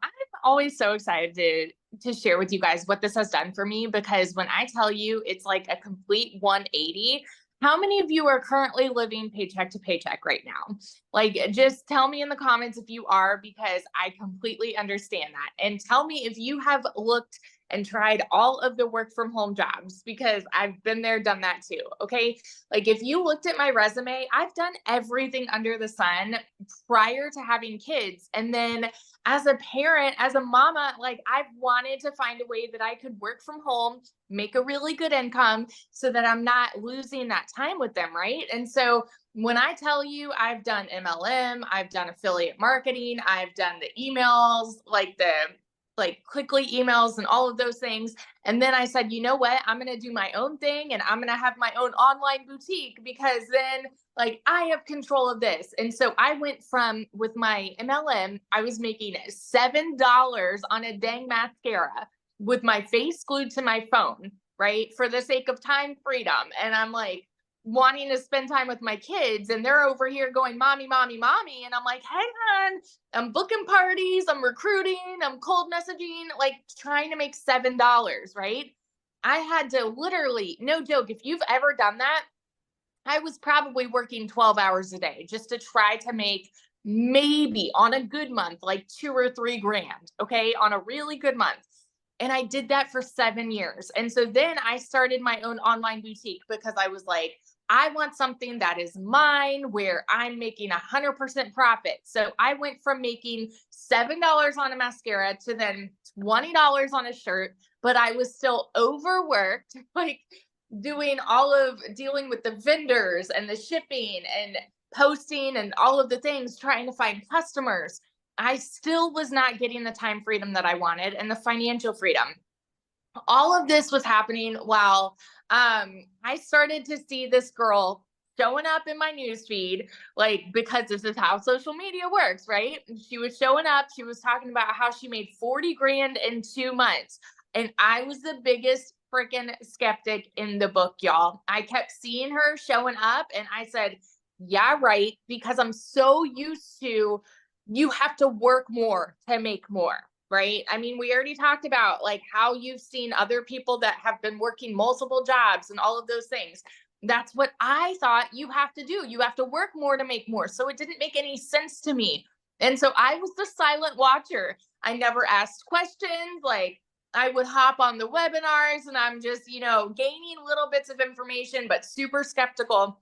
E: always so excited to share with you guys what this has done for me, because when I tell you it's like a complete 180, how many of you are currently living paycheck to paycheck right now? Like, just tell me in the comments if you are, because I completely understand that. And tell me if you have looked and tried all of the work from home jobs, because I've been there, done that too. Okay. Like, if you looked at my resume, I've done everything under the sun prior to having kids. And then as a parent, as a mama, like, I've wanted to find a way that I could work from home, make a really good income so that I'm not losing that time with them. Right. And so when I tell you I've done MLM, I've done affiliate marketing, I've done the emails, like quickly emails and all of those things. And then I said, you know what, I'm going to do my own thing and I'm going to have my own online boutique, because then like I have control of this. And so I went from, with my MLM, I was making $7 on a dang mascara with my face glued to my phone, right? For the sake of time freedom. And I'm like, wanting to spend time with my kids, and they're over here going, mommy, mommy, mommy. And I'm like, hang on, I'm booking parties, I'm recruiting, I'm cold messaging, like trying to make $7, right? I had to literally, no joke, if you've ever done that, I was probably working 12 hours a day just to try to make maybe on a good month, like 2 or 3 grand. Okay. On a really good month. And I did that for 7 years. And so then I started my own online boutique, because I was like, I want something that is mine, where I'm making 100% profit. So I went from making $7 on a mascara to then $20 on a shirt, but I was still overworked, like dealing with the vendors and the shipping and posting and all of the things, trying to find customers. I still was not getting the time freedom that I wanted and the financial freedom. All of this was happening while I started to see this girl showing up in my newsfeed, like, because this is how social media works, right? She was showing up, she was talking about how she made 40 grand in 2 months. And I was the biggest freaking skeptic in the book, y'all. I kept seeing her showing up and I said, yeah, right. Because I'm so used to, you have to work more to make more. Right? I mean, we already talked about like how you've seen other people that have been working multiple jobs and all of those things. That's what I thought you have to do. You have to work more to make more. So it didn't make any sense to me. And so I was the silent watcher. I never asked questions. Like, I would hop on the webinars and I'm just, gaining little bits of information, but super skeptical.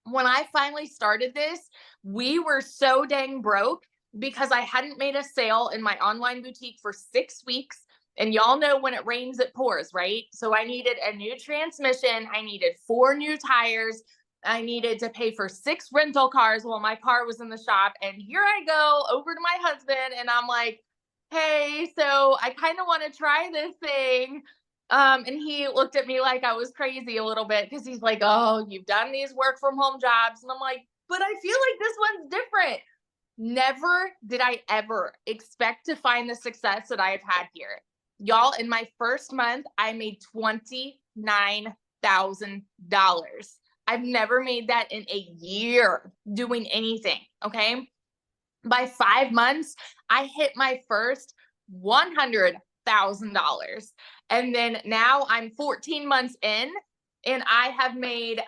E: When I finally started this, we were so dang broke because I hadn't made a sale in my online boutique for 6 weeks. And y'all know when it rains, it pours, right? So I needed a new transmission. I needed 4 new tires. I needed to pay for 6 rental cars while my car was in the shop. And here I go over to my husband and I'm like, hey, so I kind of want to try this thing. And he looked at me like I was crazy a little bit, because he's like, oh, you've done these work from home jobs. And I'm like, but I feel like this one's different. Never did I ever expect to find the success that I have had here. Y'all, in my first month, I made $29,000. I've never made that in a year doing anything, okay? By 5 months, I hit my first $100,000. And then now I'm 14 months in and I have made,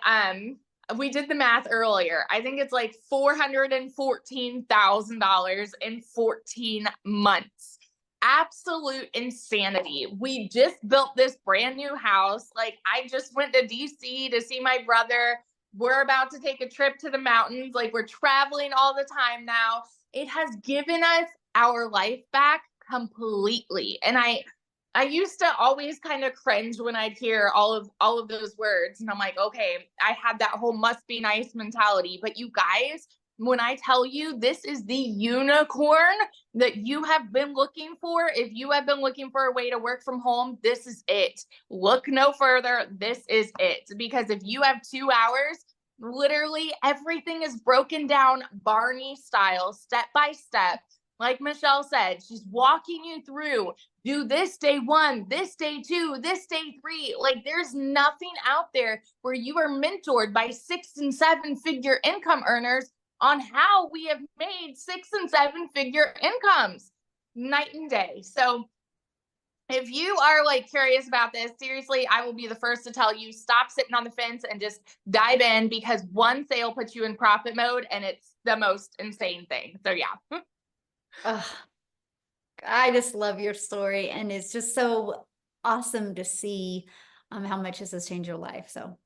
E: we did the math earlier. I think it's like $414,000 in 14 months. Absolute insanity. We just built this brand new house. Like, I just went to DC to see my brother. We're about to take a trip to the mountains. Like, we're traveling all the time now. It has given us our life back completely. And I used to always kind of cringe when I'd hear all of those words. And I'm like, okay, I had that whole must be nice mentality. But you guys, when I tell you this is the unicorn that you have been looking for, if you have been looking for a way to work from home, this is it. Look no further. This is it. Because if you have 2 hours, literally everything is broken down Barney style, step by step. Like Michelle said, she's walking you through, do this day 1, this day 2, this day 3. Like there's nothing out there where you are mentored by 6 and 7 figure income earners on how we have made 6 and 7 figure incomes night and day. So if you are like curious about this, seriously, I will be the first to tell you, stop sitting on the fence and just dive in, because one sale puts you in profit mode and it's the most insane thing. So yeah.
A: Ugh, I just love your story, and it's just so awesome to see how much this has changed your life. So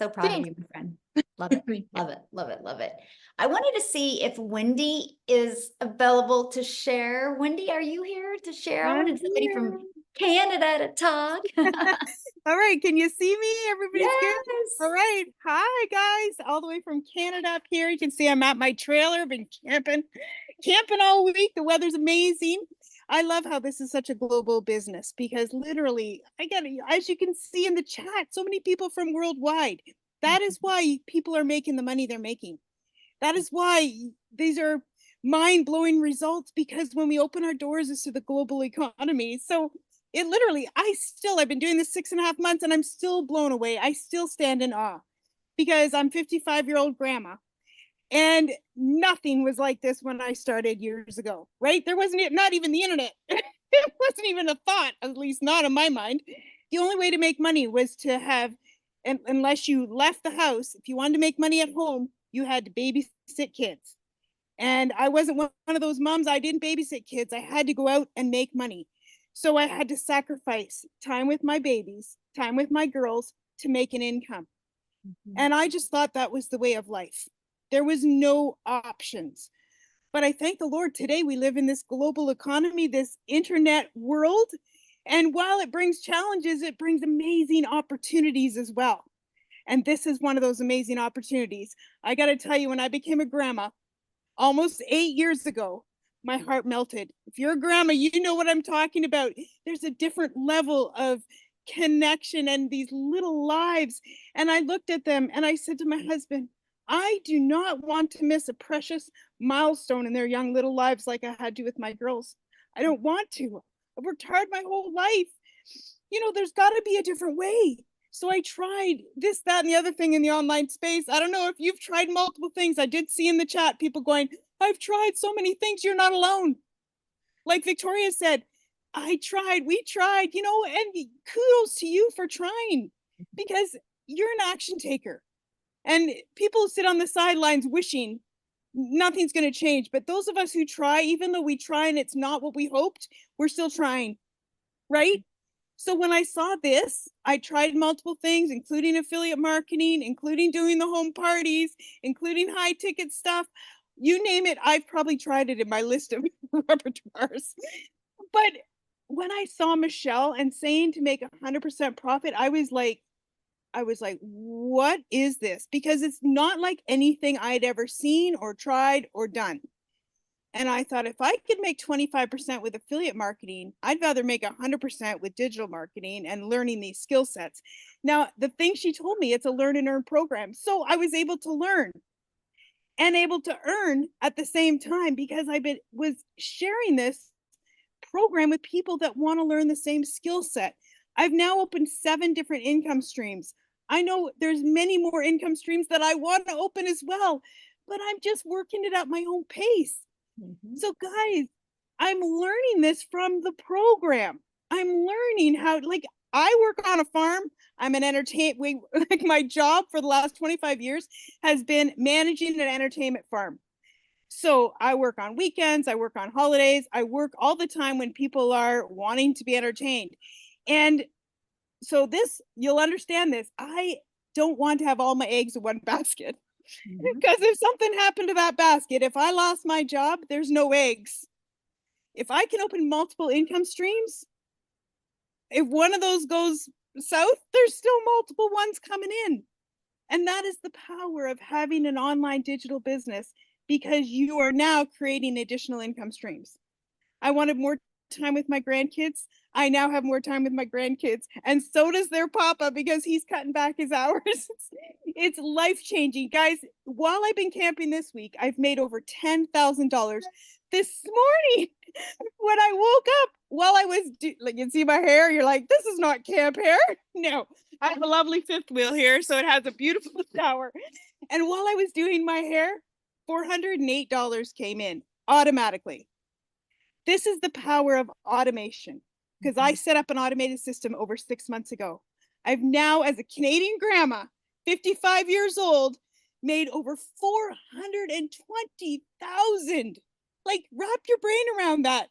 A: proud of you, my friend. Love it. Love it. Love it. Love it. I wanted to see if Wendy is available to share. Wendy, are you here to share? I wanted somebody from Canada to talk.
F: All right, can you see me? Everybody's good?
A: Yes.
F: All right. Hi, guys. All the way from Canada up here. You can see I'm at my trailer. Been camping all week. The weather's amazing. I love how this is such a global business, because literally, as you can see in the chat, so many people from worldwide. That is why people are making the money they're making. That is why these are mind-blowing results, because when we open our doors, it's to the global economy. So it literally, I've been doing this 6.5 months and I'm still blown away. I still stand in awe, because I'm 55-year-old grandma, and nothing was like this when I started years ago, right? There wasn't, not even the internet. It wasn't even a thought, at least not in my mind. The only way to make money was to have, unless you left the house, if you wanted to make money at home, you had to babysit kids. And I wasn't one of those moms. I didn't babysit kids. I had to go out and make money. So I had to sacrifice time with my babies, time with my girls, to make an income. And I just thought that was the way of life. There was no options. But I thank the Lord, today we live in this global economy, this internet world. And while it brings challenges, it brings amazing opportunities as well. And this is one of those amazing opportunities. I got to tell you, when I became a grandma almost 8 years ago, my heart melted. If you're a grandma, you know what I'm talking about. There's a different level of connection and these little lives. And I looked at them and I said to my husband, I do not want to miss a precious milestone in their young little lives like I had to with my girls. I don't want to. I've worked hard my whole life. There's got to be a different way. So I tried this, that, and the other thing in the online space. I don't know if you've tried multiple things. I did see in the chat people going, I've tried so many things. You're not alone. Like Victoria said, we tried, and kudos to you for trying, because you're an action taker. And people sit on the sidelines wishing nothing's going to change. But those of us who try, even though we try and it's not what we hoped, we're still trying, right? So when I saw this, I tried multiple things, including affiliate marketing, including doing the home parties, including high ticket stuff. You name it, I've probably tried it in my list of repertoires. But when I saw Michelle and saying to make 100% profit, I was like, what is this? Because it's not like anything I'd ever seen or tried or done. And I thought, if I could make 25% with affiliate marketing, I'd rather make 100% with digital marketing and learning these skill sets. Now, the thing she told me, it's a learn and earn program. So I was able to learn and able to earn at the same time, because was sharing this program with people that want to learn the same skill set. I've now opened 7 different income streams. I know there's many more income streams that I want to open as well, but I'm just working it at my own pace. So guys, I'm learning this from the program. I'm learning how, I work on a farm. I'm an entertainment, my job for the last 25 years has been managing an entertainment farm. So I work on weekends, I work on holidays, I work all the time when people are wanting to be entertained. And so you'll understand this. I don't want to have all my eggs in one basket. Because if something happened to that basket, if I lost my job, there's no eggs. If I can open multiple income streams, if one of those goes south, there's still multiple ones coming in. And that is the power of having an online digital business. because you are now creating additional income streams. I wanted more time with my grandkids. I now have more time with my grandkids, and so does their papa because he's cutting back his hours. It's life-changing. Guys, while I've been camping this week, I've made over $10,000 this morning. When I woke up while I was like, you see my hair, you're like, this is not camp hair. No, I have a lovely fifth wheel here, so it has a beautiful shower. And while I was doing my hair, $408 came in automatically. This is the power of automation, because I set up an automated system over 6 months ago. I've now, as a Canadian grandma, 55 years old, made over 420,000. Like, wrap your brain around that.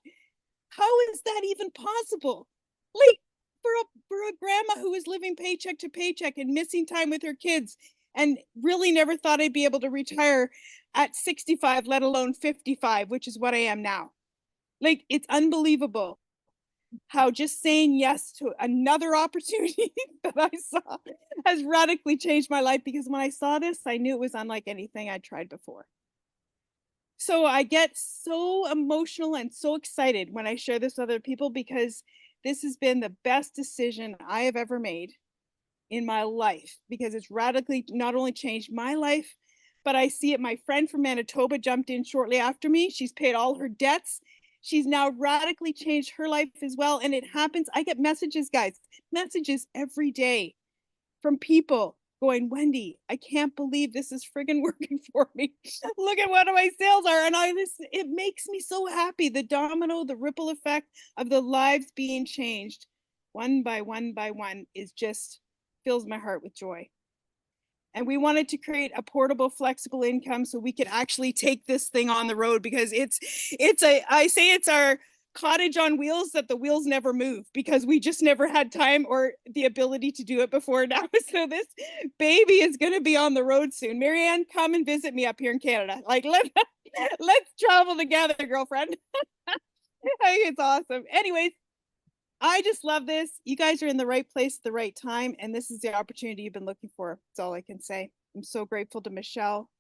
F: How is that even possible? Like, for a grandma who is living paycheck to paycheck and missing time with her kids, and really never thought I'd be able to retire at 65, let alone 55, which is what I am now. Like, it's unbelievable how just saying yes to another opportunity that I saw has radically changed my life, because when I saw this, I knew it was unlike anything I'd tried before. So I get so emotional and so excited when I share this with other people, because this has been the best decision I have ever made in my life, because it's radically not only changed my life, but I see it. My friend from Manitoba jumped in shortly after me. She's paid all her debts. She's now radically changed her life as well. And it happens. I get messages, guys, messages every day from people going, Wendy, I can't believe this is friggin' working for me. Look at what my sales are. And it makes me so happy. The domino, the ripple effect of the lives being changed one by one by one is just fills my heart with joy. And we wanted to create a portable, flexible income so we could actually take this thing on the road, because I say it's our cottage on wheels that the wheels never move, because we just never had time or the ability to do it before now. So this baby is going to be on the road soon. Marianne, come and visit me up here in Canada. Like, let's travel together, girlfriend. I think it's awesome. Anyways, I just love this. You guys are in the right place at the right time, and this is the opportunity you've been looking for. That's all I can say. I'm so grateful to Michelle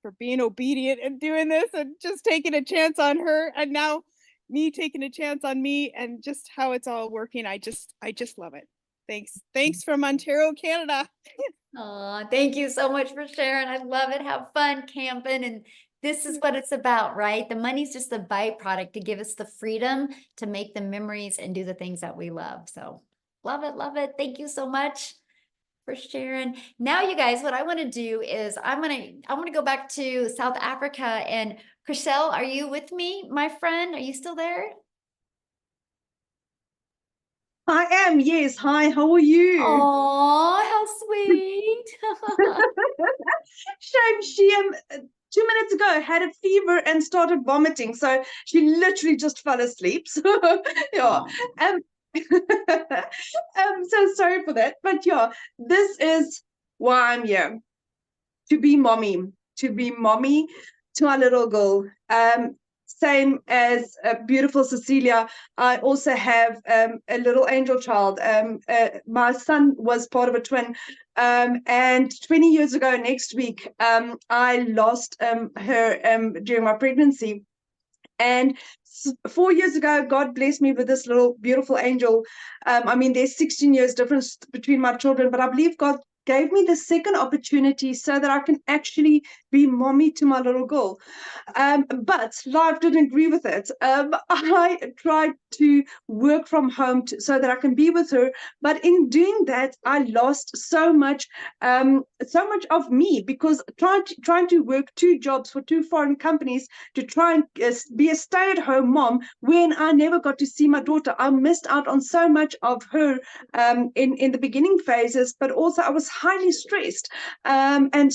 F: for being obedient and doing this and just taking a chance on her, and now me taking a chance on me, and just how it's all working. I just love it. Thanks from Ontario, Canada.
A: Oh, thank you so much for sharing. I love it. Have fun camping. And this is what it's about, right? The money's just a byproduct to give us the freedom to make the memories and do the things that we love. So love it. Love it. Thank you so much for sharing. Now, you guys, what I want to do is I want to go back to South Africa. And Chriselle, are you with me, my friend? Are you still there?
G: I am, yes. Hi, how are you?
A: Oh, how sweet.
G: Shame she 2 minutes ago had a fever and started vomiting, so she literally just fell asleep. So yeah. I'm so sorry for that. But yeah, this is why I'm here. To be mommy to our little girl. Same as beautiful Cecilia, I also have a little angel child. My son was part of a twin, and 20 years ago next week, I lost her during my pregnancy. And 4 years ago, God blessed me with this little beautiful angel. I mean, there's 16 years difference between my children, but I believe God gave me the second opportunity so that I can actually be mommy to my little girl. But life didn't agree with it. I tried to work from home so that I can be with her. But in doing that, I lost so much of me, because trying to work 2 jobs for 2 foreign companies to try and be a stay-at-home mom when I never got to see my daughter. I missed out on so much of her in the beginning phases, but also I was highly stressed, and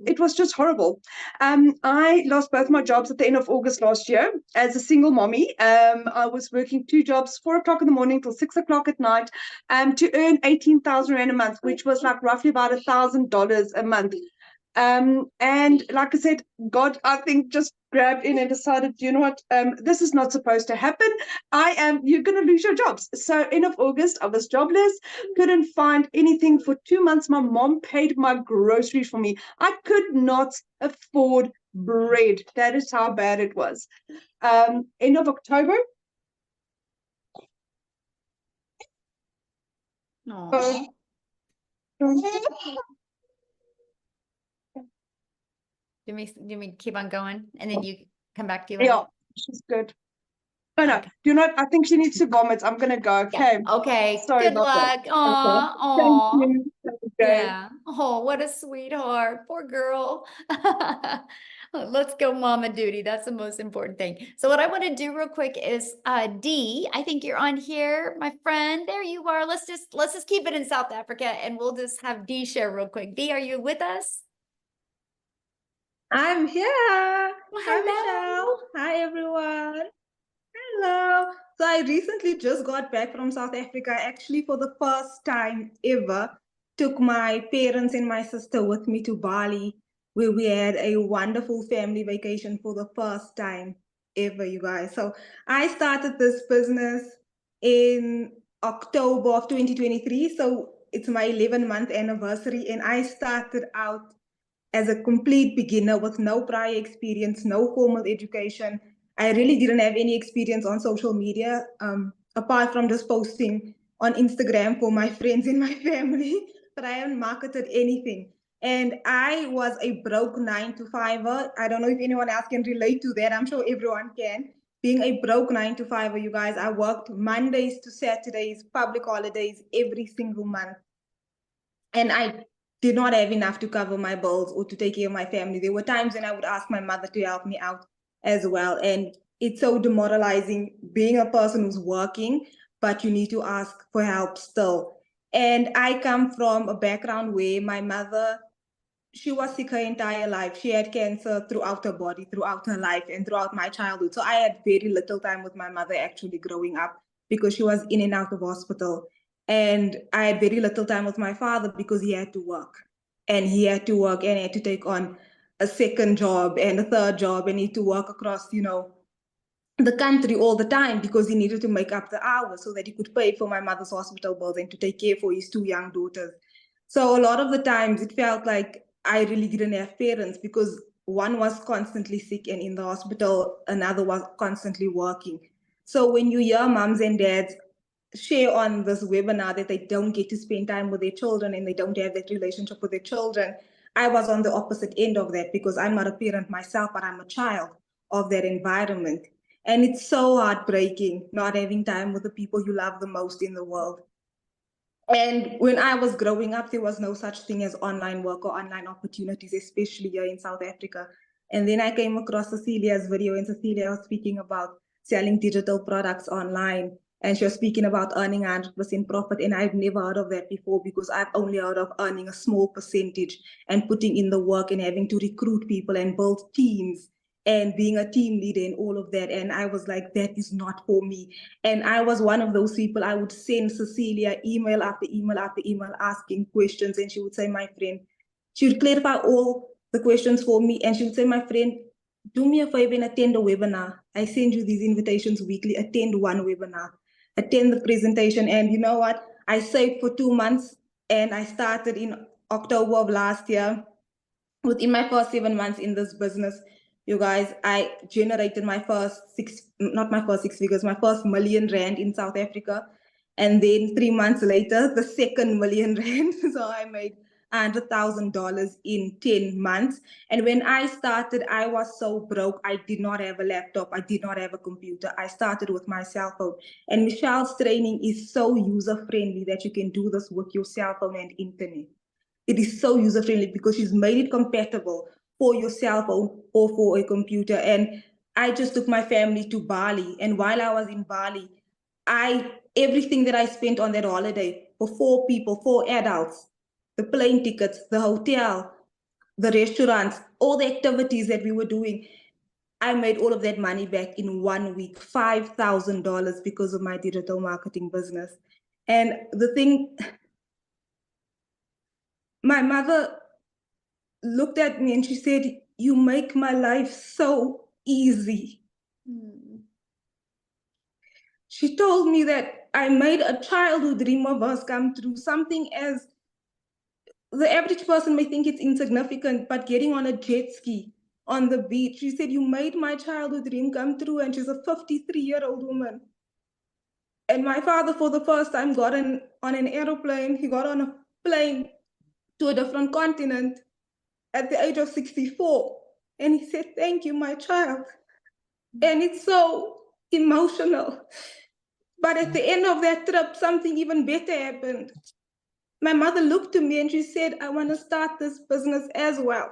G: it was just horrible. I lost both my jobs at the end of August last year as a single mommy. I was working 2 jobs, 4 o'clock in the morning till 6 o'clock at night, to earn 18,000 Rand a month, which was like roughly about $1,000 a month. And like I said, God, I think, just grabbed in and decided, you know what, this is not supposed to happen. You're going to lose your jobs. So end of August, I was jobless, couldn't find anything for 2 months. My mom paid my groceries for me. I could not afford bread. That is how bad it was. End of October.
A: Aw. Do me keep on going and then you come back to you?
G: Yeah, she's good. Oh no,
A: Okay.
G: do not. I think she needs to vomit. I'm gonna go. Okay.
A: Okay.
G: Sorry
A: Good
G: about that.
A: luck. Aw,
G: Thank
A: aw.
G: you. Okay.
A: Yeah. Oh, what a sweetheart. Poor girl. Let's go mama duty. That's the most important thing. So what I want to do real quick is Dee, I think you're on here, my friend. There you are. Let's just keep it in South Africa and we'll just have Dee share real quick. Dee, are you with us?
H: I'm here. Hi,
A: Hello.
H: Michelle. Hi, everyone. Hello. So I recently just got back from South Africa. Actually, for the first time ever, took my parents and my sister with me to Bali, where we had a wonderful family vacation for the first time ever, you guys. So I started this business in October of 2023. So it's my 11-month anniversary, and I started out as a complete beginner with no prior experience, no formal education. I really didn't have any experience on social media, apart from just posting on Instagram for my friends and my family, but I haven't marketed anything. And I was a broke 9-to-5er. I don't know if anyone else can relate to that. I'm sure everyone can. Being a broke 9-to-5er, you guys, I worked Mondays to Saturdays, public holidays, every single month. And I did not have enough to cover my bills or to take care of my family. There were times when I would ask my mother to help me out as well. And it's so demoralizing being a person who's working, but you need to ask for help still. And I come from a background where my mother, she was sick her entire life. She had cancer throughout her body, throughout her life, and throughout my childhood. So I had very little time with my mother actually growing up because she was in and out of hospital. And I had very little time with my father because he had to work. And he had to work and he had to take on a second job and a third job and he had to work across, the country all the time because he needed to make up the hours so that he could pay for my mother's hospital bills and to take care for his 2 young daughters. So a lot of the times it felt like I really didn't have parents because one was constantly sick and in the hospital, another was constantly working. So when you hear moms and dads share on this webinar that they don't get to spend time with their children and they don't have that relationship with their children, I was on the opposite end of that because I'm not a parent myself, but I'm a child of that environment. And it's so heartbreaking not having time with the people you love the most in the world. And when I was growing up, there was no such thing as online work or online opportunities, especially here in South Africa. And then I came across Cecilia's video, and Cecilia was speaking about selling digital products online. And she was speaking about earning 100% profit. And I've never heard of that before because I've only heard of earning a small percentage and putting in the work and having to recruit people and build teams and being a team leader and all of that. And I was like, that is not for me. And I was one of those people. I would send Cecilia email after email after email asking questions. And she would say, my friend, she would clarify all the questions for me. And she would say, my friend, do me a favor and attend a webinar. I send you these invitations weekly. Attend one webinar, attend the presentation. And you know what? I saved for 2 months and I started in October of last year. Within my first 7 months in this business, you guys, I generated my first not my first 6 figures, my first R1 million in South Africa. And then 3 months later, the second R1 million. So I made $100,000 in 10 months. And when I started, I was so broke. I did not have a laptop. I did not have a computer. I started with my cell phone. And Michelle's training is so user-friendly that you can do this with your cell phone and internet. It is so user-friendly because she's made it compatible for your cell phone or for a computer. And I just took my family to Bali. And while I was in Bali, everything that I spent on that holiday for 4 people, 4 adults, the plane tickets, the hotel, the restaurants, all the activities that we were doing, I made all of that money back in 1 week, $5,000 because of my digital marketing business. And the thing, my mother looked at me and she said, you make my life so easy. She told me that I made a childhood dream of hers come true, something as the average person may think it's insignificant, but getting on a jet ski on the beach. She said, "You made my childhood dream come true." And she's a 53-year-old woman. And my father, for the first time, got on an aeroplane. He got on a plane to a different continent at the age of 64. And he said, "Thank you, my child." And it's so emotional. But at the end of that trip, something even better happened. My mother looked to me and she said, "I want to start this business as well."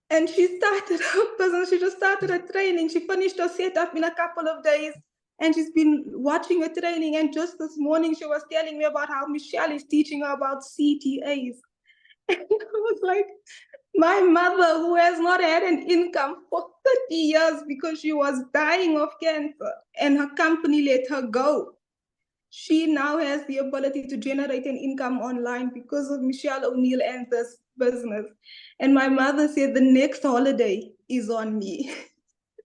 H: And she started her business. She just started her training. She finished her setup in a couple of days. And she's been watching her training. And just this morning, she was telling me about how Michelle is teaching her about CTAs. And I was like, my mother, who has not had an income for 30 years because she was dying of cancer and her company let her go, she now has the ability to generate an income online because of Michelle O'Neill and this business. And my mother said the next holiday is on me.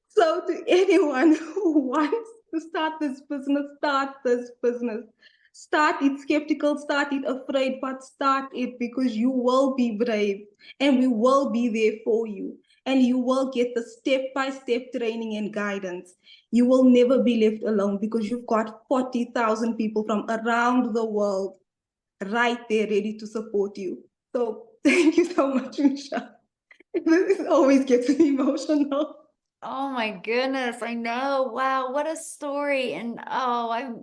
H: So to anyone who wants to start this business, start this business. Start it skeptical, start it afraid, but start it because you will be brave and we will be there for you. And you will get the step-by-step training and guidance. You will never be left alone because you've got 40,000 people from around the world right there ready to support you. So thank you so much, Michelle. This always gets me emotional.
A: Oh my goodness, I know. Wow, what a story. And how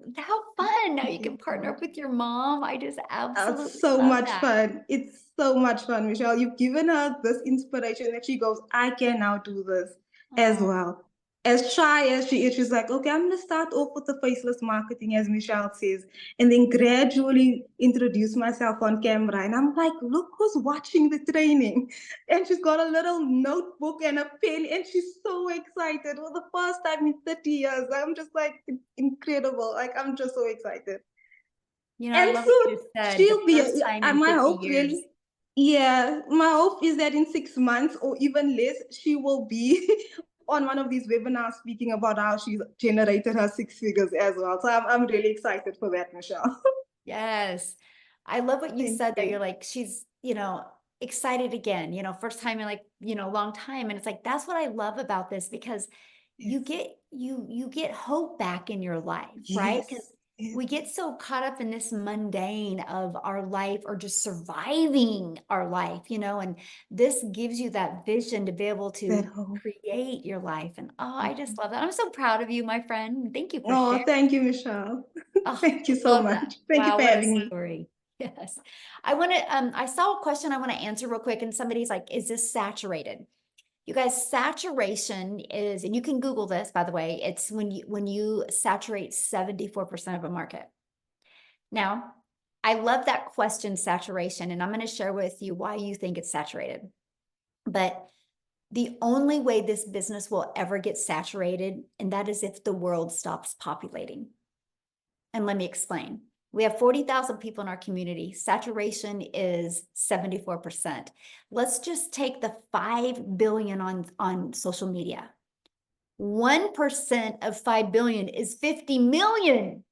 A: fun. Now you can partner up with your mom. I just absolutely
H: It's so
A: love
H: much
A: that.
H: fun. It's so much fun, Michelle. You've given her this inspiration that she goes, "I can now do this as
A: Aw.
H: well." As shy as she is, she's like, "Okay, I'm gonna start off with the faceless marketing," as Michelle says, and then gradually introduce myself on camera. And I'm like, "Look who's watching the training." And she's got a little notebook and a pen, and she's so excited. For the first time in 30 years. I'm just like, it's incredible. Like, I'm just so excited.
A: You know, I
H: And
A: love what you
H: soon
A: said.
H: she'll
A: The
H: be,
A: first time in
H: my
A: 50
H: hope
A: years.
H: really, yeah, my hope is that in 6 months or even less, she will be on one of these webinars speaking about how she's generated her 6 figures as well. So I'm really excited for that, Michelle.
A: Yes. I love what you
H: Thank
A: said that
H: you.
A: you're like, she's, excited again, first time in like, long time. And it's like, that's what I love about this because you get you get hope back in your life, right?
H: Yes,
A: Because
H: yes.
A: we get so caught up in this mundane of our life or just surviving our life, and this gives you that vision to be able to
H: That hope.
A: create your life. And I just love that. I'm so proud of you, my friend. Thank you for
H: Oh,
A: sharing.
H: thank you, Michelle.
A: Oh,
H: Thank you so
A: love that.
H: much. Thank you
A: Wow,
H: for
A: what a
H: having me.
A: story. Yes. I saw a question I want to answer real quick, and somebody's like, is this saturated? You guys, saturation is, and you can Google this, by the way, it's when you saturate 74% of a market. Now, I love that question, saturation, and I'm going to share with you why you think it's saturated. But the only way this business will ever get saturated, and that is if the world stops populating. And let me explain. We have 40,000 people in our community. Saturation is 74%. Let's just take the 5 billion on social media. 1% of 5 billion is 50 million.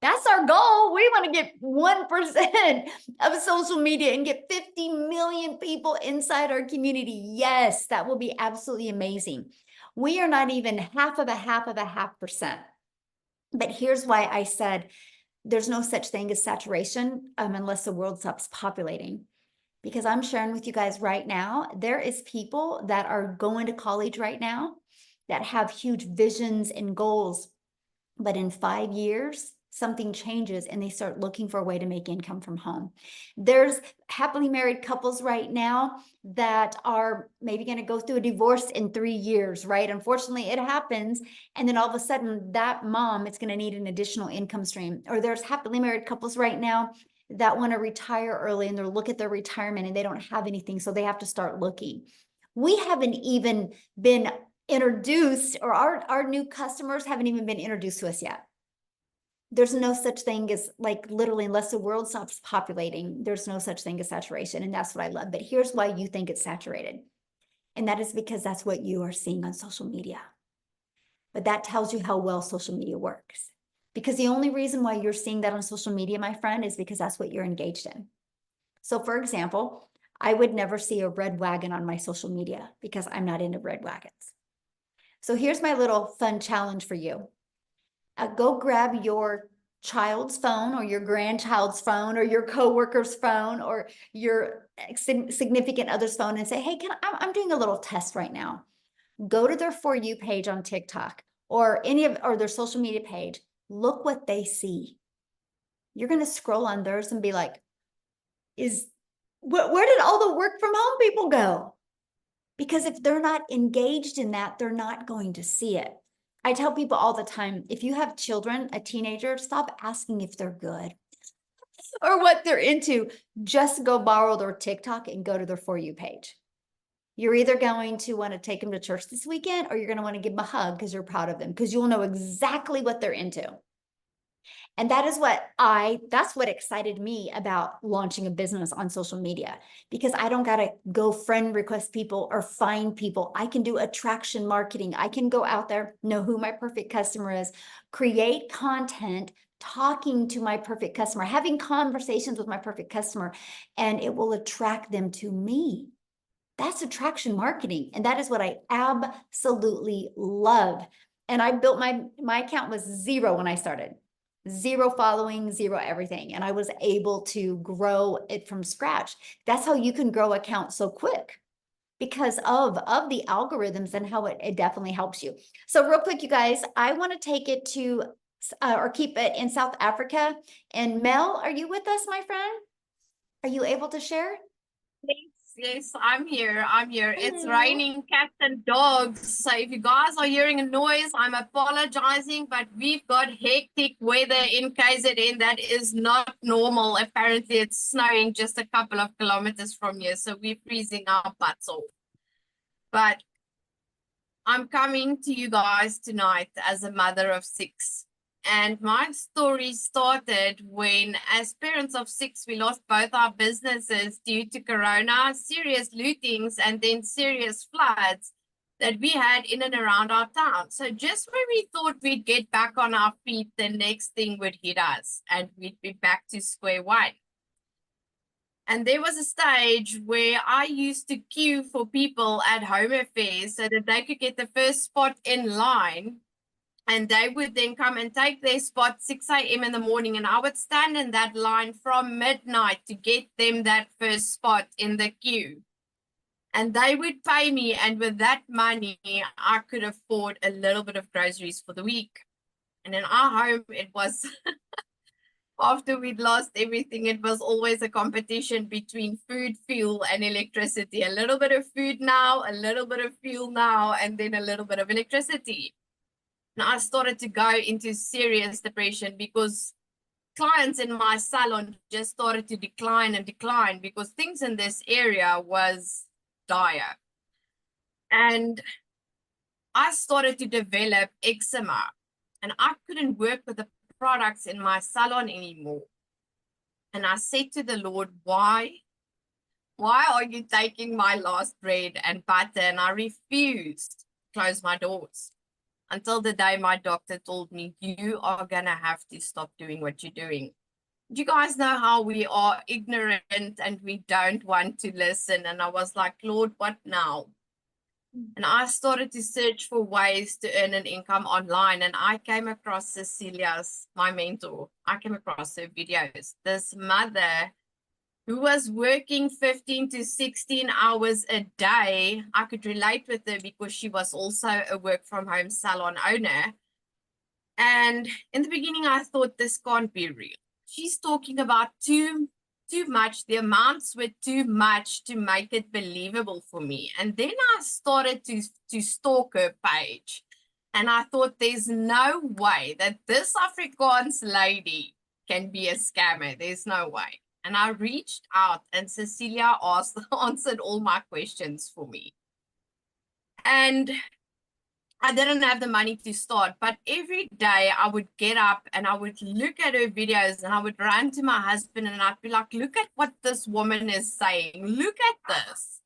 A: That's our goal. We want to get 1% of social media and get 50 million people inside our community. Yes, that will be absolutely amazing. We are not even half of a half percent. But here's why I said there's no such thing as saturation unless the world stops populating. Because I'm sharing with you guys right now, there is people that are going to college right now that have huge visions and goals. But in 5 years, something changes and they start looking for a way to make income from home. There's happily married couples right now that are maybe going to go through a divorce in 3 years, right? Unfortunately, it happens. And then all of a sudden that mom is going to need an additional income stream. Or there's happily married couples right now that want to retire early and they're look at their retirement and they don't have anything. So they have to start looking. We haven't even been introduced, or our new customers haven't even been introduced to us yet. There's no such thing as, like, literally, unless the world stops populating, there's no such thing as saturation. And that's what I love. But here's why you think it's saturated. And that is because that's what you are seeing on social media. But that tells you how well social media works. Because the only reason why you're seeing that on social media, my friend, is because that's what you're engaged in. So for example, I would never see a red wagon on my social media because I'm not into red wagons. So here's my little fun challenge for you. Go grab your child's phone or your grandchild's phone or your coworker's phone or your significant other's phone and say, hey, I'm doing a little test right now. Go to their For You page on TikTok or their social media page. Look what they see. You're going to scroll on theirs and be like, where did all the work from home people go? Because if they're not engaged in that, they're not going to see it. I tell people all the time, if you have children, a teenager, stop asking if they're good or what they're into. Just go borrow their TikTok and go to their For You page. You're either going to want to take them to church this weekend or you're going to want to give them a hug because you're proud of them because you'll know exactly what they're into. And that is that's what excited me about launching a business on social media, because I don't got to go friend request people or find people. I can do attraction marketing. I can go out there, know who my perfect customer is, create content, talking to my perfect customer, having conversations with my perfect customer, and it will attract them to me. That's attraction marketing. And that is what I absolutely love. And I built my account was 0 when I started. 0 following, 0 everything. And I was able to grow it from scratch. That's how you can grow accounts so quick because of the algorithms and how it definitely helps you. So real quick, you guys, I want to take it to or keep it in South Africa. And Mel, are you with us, my friend? Are you able to share?
I: Yes, I'm here. It's
A: Hello.
I: raining cats and dogs. So if you guys are hearing a noise, I'm apologizing, but we've got hectic weather in KZN. That is not normal. Apparently, it's snowing just a couple of kilometers from here. So we're freezing our butts off. But I'm coming to you guys tonight as a mother of 6. And my story started when, as parents of 6, we lost both our businesses due to Corona, serious lootings, and then serious floods that we had in and around our town. So just when we thought we'd get back on our feet, the next thing would hit us and we'd be back to square one. And there was a stage where I used to queue for people at home affairs so that they could get the first spot in line. And they would then come and take their spot 6 a.m. in the morning. And I would stand in that line from midnight to get them that first spot in the queue. And they would pay me. And with that money, I could afford a little bit of groceries for the week. And in our home, it was, after we'd lost everything, it was always a competition between food, fuel, and electricity. A little bit of food now, a little bit of fuel now, and then a little bit of electricity. And I started to go into serious depression because clients in my salon just started to decline and decline because things in this area was dire. And I started to develop eczema and I couldn't work with the products in my salon anymore. And I said to the Lord, why are you taking my last bread and butter? And I refused to close my doors. Until the day my doctor told me, you are going to have to stop doing what you're doing. Do you guys know how we are ignorant and we don't want to listen? And I was like, Lord, what now? And I started to search for ways to earn an income online. And I came across Cecilia's, my mentor. I came across her videos. This mother who was working 15 to 16 hours a day. I could relate with her because she was also a work from home salon owner. And in the beginning, I thought this can't be real. She's talking about too much. The amounts were too much to make it believable for me. And then I started to stalk her page. And I thought there's no way that this Afrikaans lady can be a scammer. There's no way. And I reached out and Cecilia answered all my questions for me. And I didn't have the money to start, but every day I would get up and I would look at her videos and I would run to my husband and I'd be like, look at what this woman is saying. Look at this.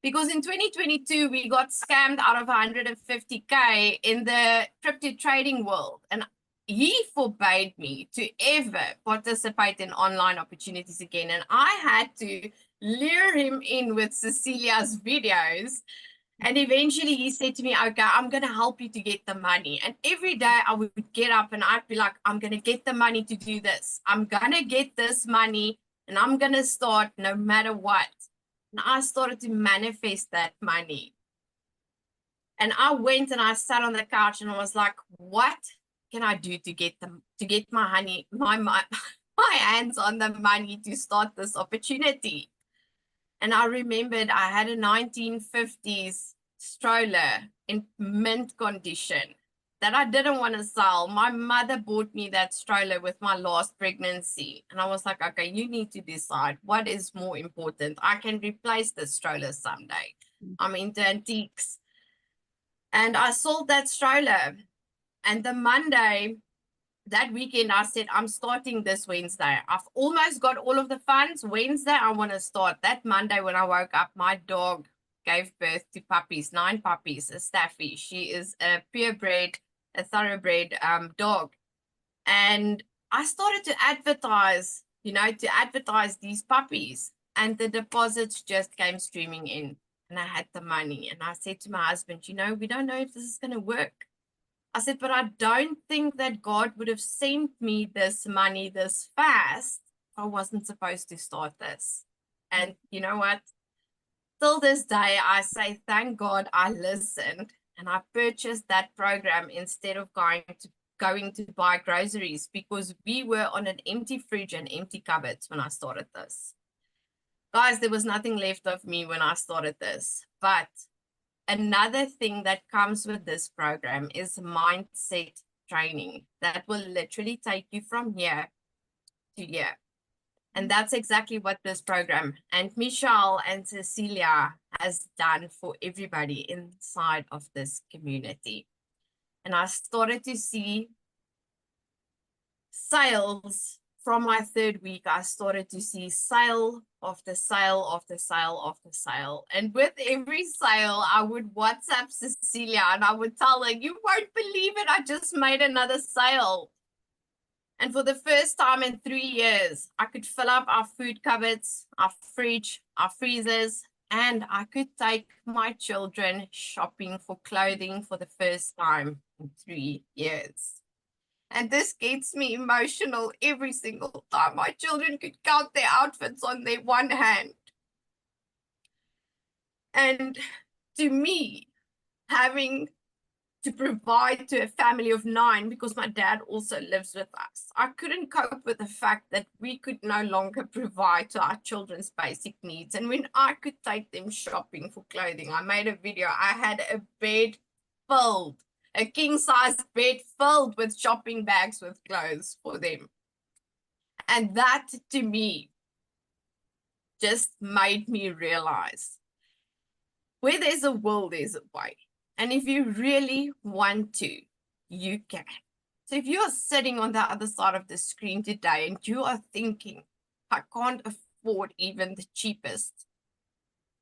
I: Because in 2022, we got scammed out of 150K in the crypto trading world. And he forbade me to ever participate in online opportunities again. And I had to lure him in with Cecilia's videos. And eventually he said to me, okay, I'm going to help you to get the money. And every day I would get up and I'd be like, I'm going to get the money to do this. I'm going to get this money and I'm going to start no matter what. And I started to manifest that money. And I went and I sat on the couch and I was like, what can I do to get my hands on the money to start this opportunity? And I remembered I had a 1950s stroller in mint condition that I didn't want to sell. My mother bought me that stroller with my last pregnancy. And I was like, okay, you need to decide what is more important. I can replace the stroller someday. I'm into antiques. And I sold that stroller. And the Monday, that weekend, I said, I'm starting this Wednesday. I've almost got all of the funds. Wednesday, I want to start. That Monday when I woke up, my dog gave birth to puppies, 9 puppies, a Staffy. She is a purebred, a thoroughbred dog. And I started to advertise, to advertise these puppies. And the deposits just came streaming in. And I had the money. And I said to my husband, we don't know if this is going to work. I said, but I don't think that God would have sent me this money this fast if I wasn't supposed to start this. And you know what? Till this day, I say, thank God I listened and I purchased that program instead of going to buy groceries, because we were on an empty fridge and empty cupboards when I started this. Guys, there was nothing left of me when I started this, but another thing that comes with this program is mindset training that will literally take you from here to here. And that's exactly what this program and Michelle and Cecilia has done for everybody inside of this community. And I started to see sales from my 3rd week. I started to see sale after sale after sale after sale. And with every sale, I would WhatsApp Cecilia and I would tell her, you won't believe it, I just made another sale. And for the first time in 3 years, I could fill up our food cupboards, our fridge, our freezers, and I could take my children shopping for clothing for the first time in 3 years. And this gets me emotional every single time. My children could count their outfits on their one hand. And to me, having to provide to a family of 9, because my dad also lives with us, I couldn't cope with the fact that we could no longer provide to our children's basic needs. And when I could take them shopping for clothing, I made a video. I had a bed filled, a king-size bed filled with shopping bags with clothes for them. And that, to me, just made me realize where there's a will, there's a way. And if you really want to, you can. So if you're sitting on the other side of the screen today and you are thinking, I can't afford even the cheapest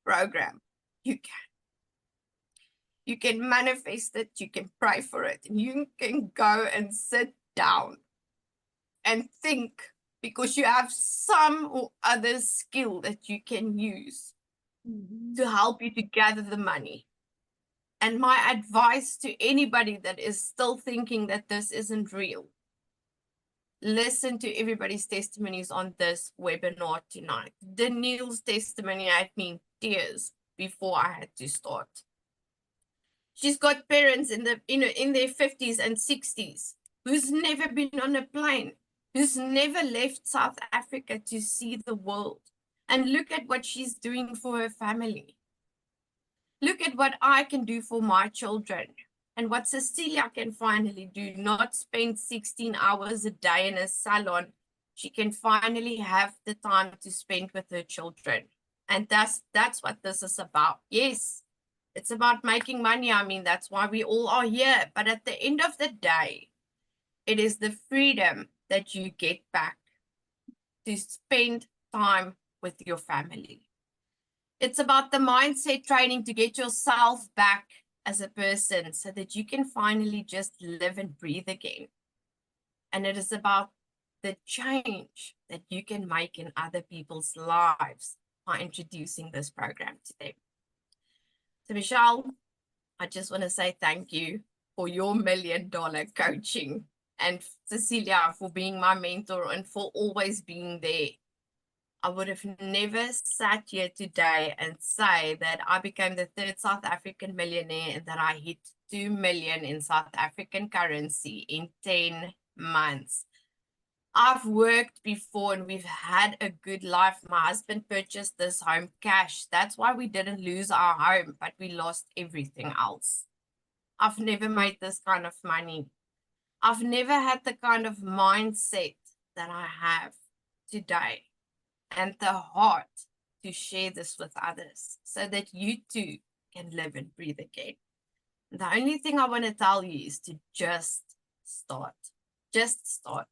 I: program, you can. You can manifest it, you can pray for it, and you can go and sit down and think, because you have some or other skill that you can use to help you to gather the money. And my advice to anybody that is still thinking that this isn't real, listen to everybody's testimonies on this webinar tonight. Danielle's testimony had me in tears before I had to start. She's got parents in their 50s and 60s who's never been on a plane, who's never left South Africa to see the world. And look at what she's doing for her family. Look at what I can do for my children and what Cecilia can finally do, not spend 16 hours a day in a salon. She can finally have the time to spend with her children. And that's what this is about. Yes, it's about making money. I mean, that's why we all are here. But at the end of the day, it is the freedom that you get back to spend time with your family. It's about the mindset training to get yourself back as a person so that you can finally just live and breathe again. And it is about the change that you can make in other people's lives by introducing this program to them. So Michelle, I just want to say thank you for your $1 million coaching, and Cecilia for being my mentor and for always being there. I would have never sat here today and say that I became the 3rd South African millionaire and that I hit 2 million in South African currency in 10 months. I've worked before and we've had a good life. My husband purchased this home cash. That's why we didn't lose our home, but we lost everything else. I've never made this kind of money. I've never had the kind of mindset that I have today and the heart to share this with others so that you too can live and breathe again. The only thing I want to tell you is to just start. Just start.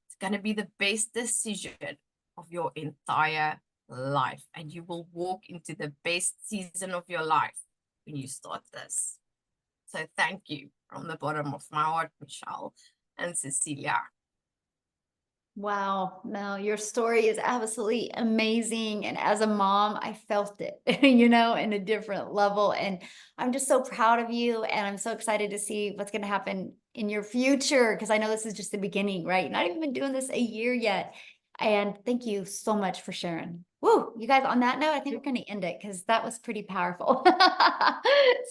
I: It's going to be the best decision of your entire life, and you will walk into the best season of your life when you start this. So thank you from the bottom of my heart, Michelle and Cecilia.
A: Wow, Mel, your story is absolutely amazing. And as a mom, I felt it, you know, in a different level. And I'm just so proud of you. And I'm so excited to see what's going to happen in your future, because I know this is just the beginning, right? You're not even been doing this a year yet. And thank you so much for sharing. Woo, you guys, on that note, I think we're going to end it because that was pretty powerful.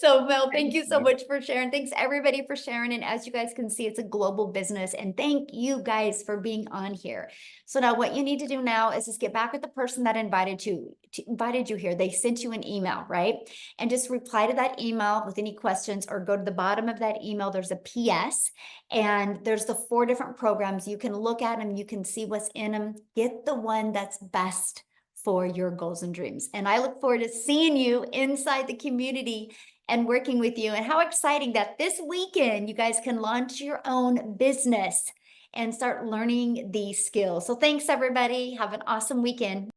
A: So Mel, thank you so much for sharing. Thanks everybody for sharing. And as you guys can see, it's a global business. And thank you guys for being on here. So now what you need to do now is just get back with the person that invited you here. They sent you an email, right? And just reply to that email with any questions, or go to the bottom of that email. There's a PS and there's the 4 different programs. You can look at them. You can see what's in them. Get the one that's best for your goals and dreams. And I look forward to seeing you inside the community and working with you. And how exciting that this weekend you guys can launch your own business and start learning these skills. So thanks everybody. Have an awesome weekend.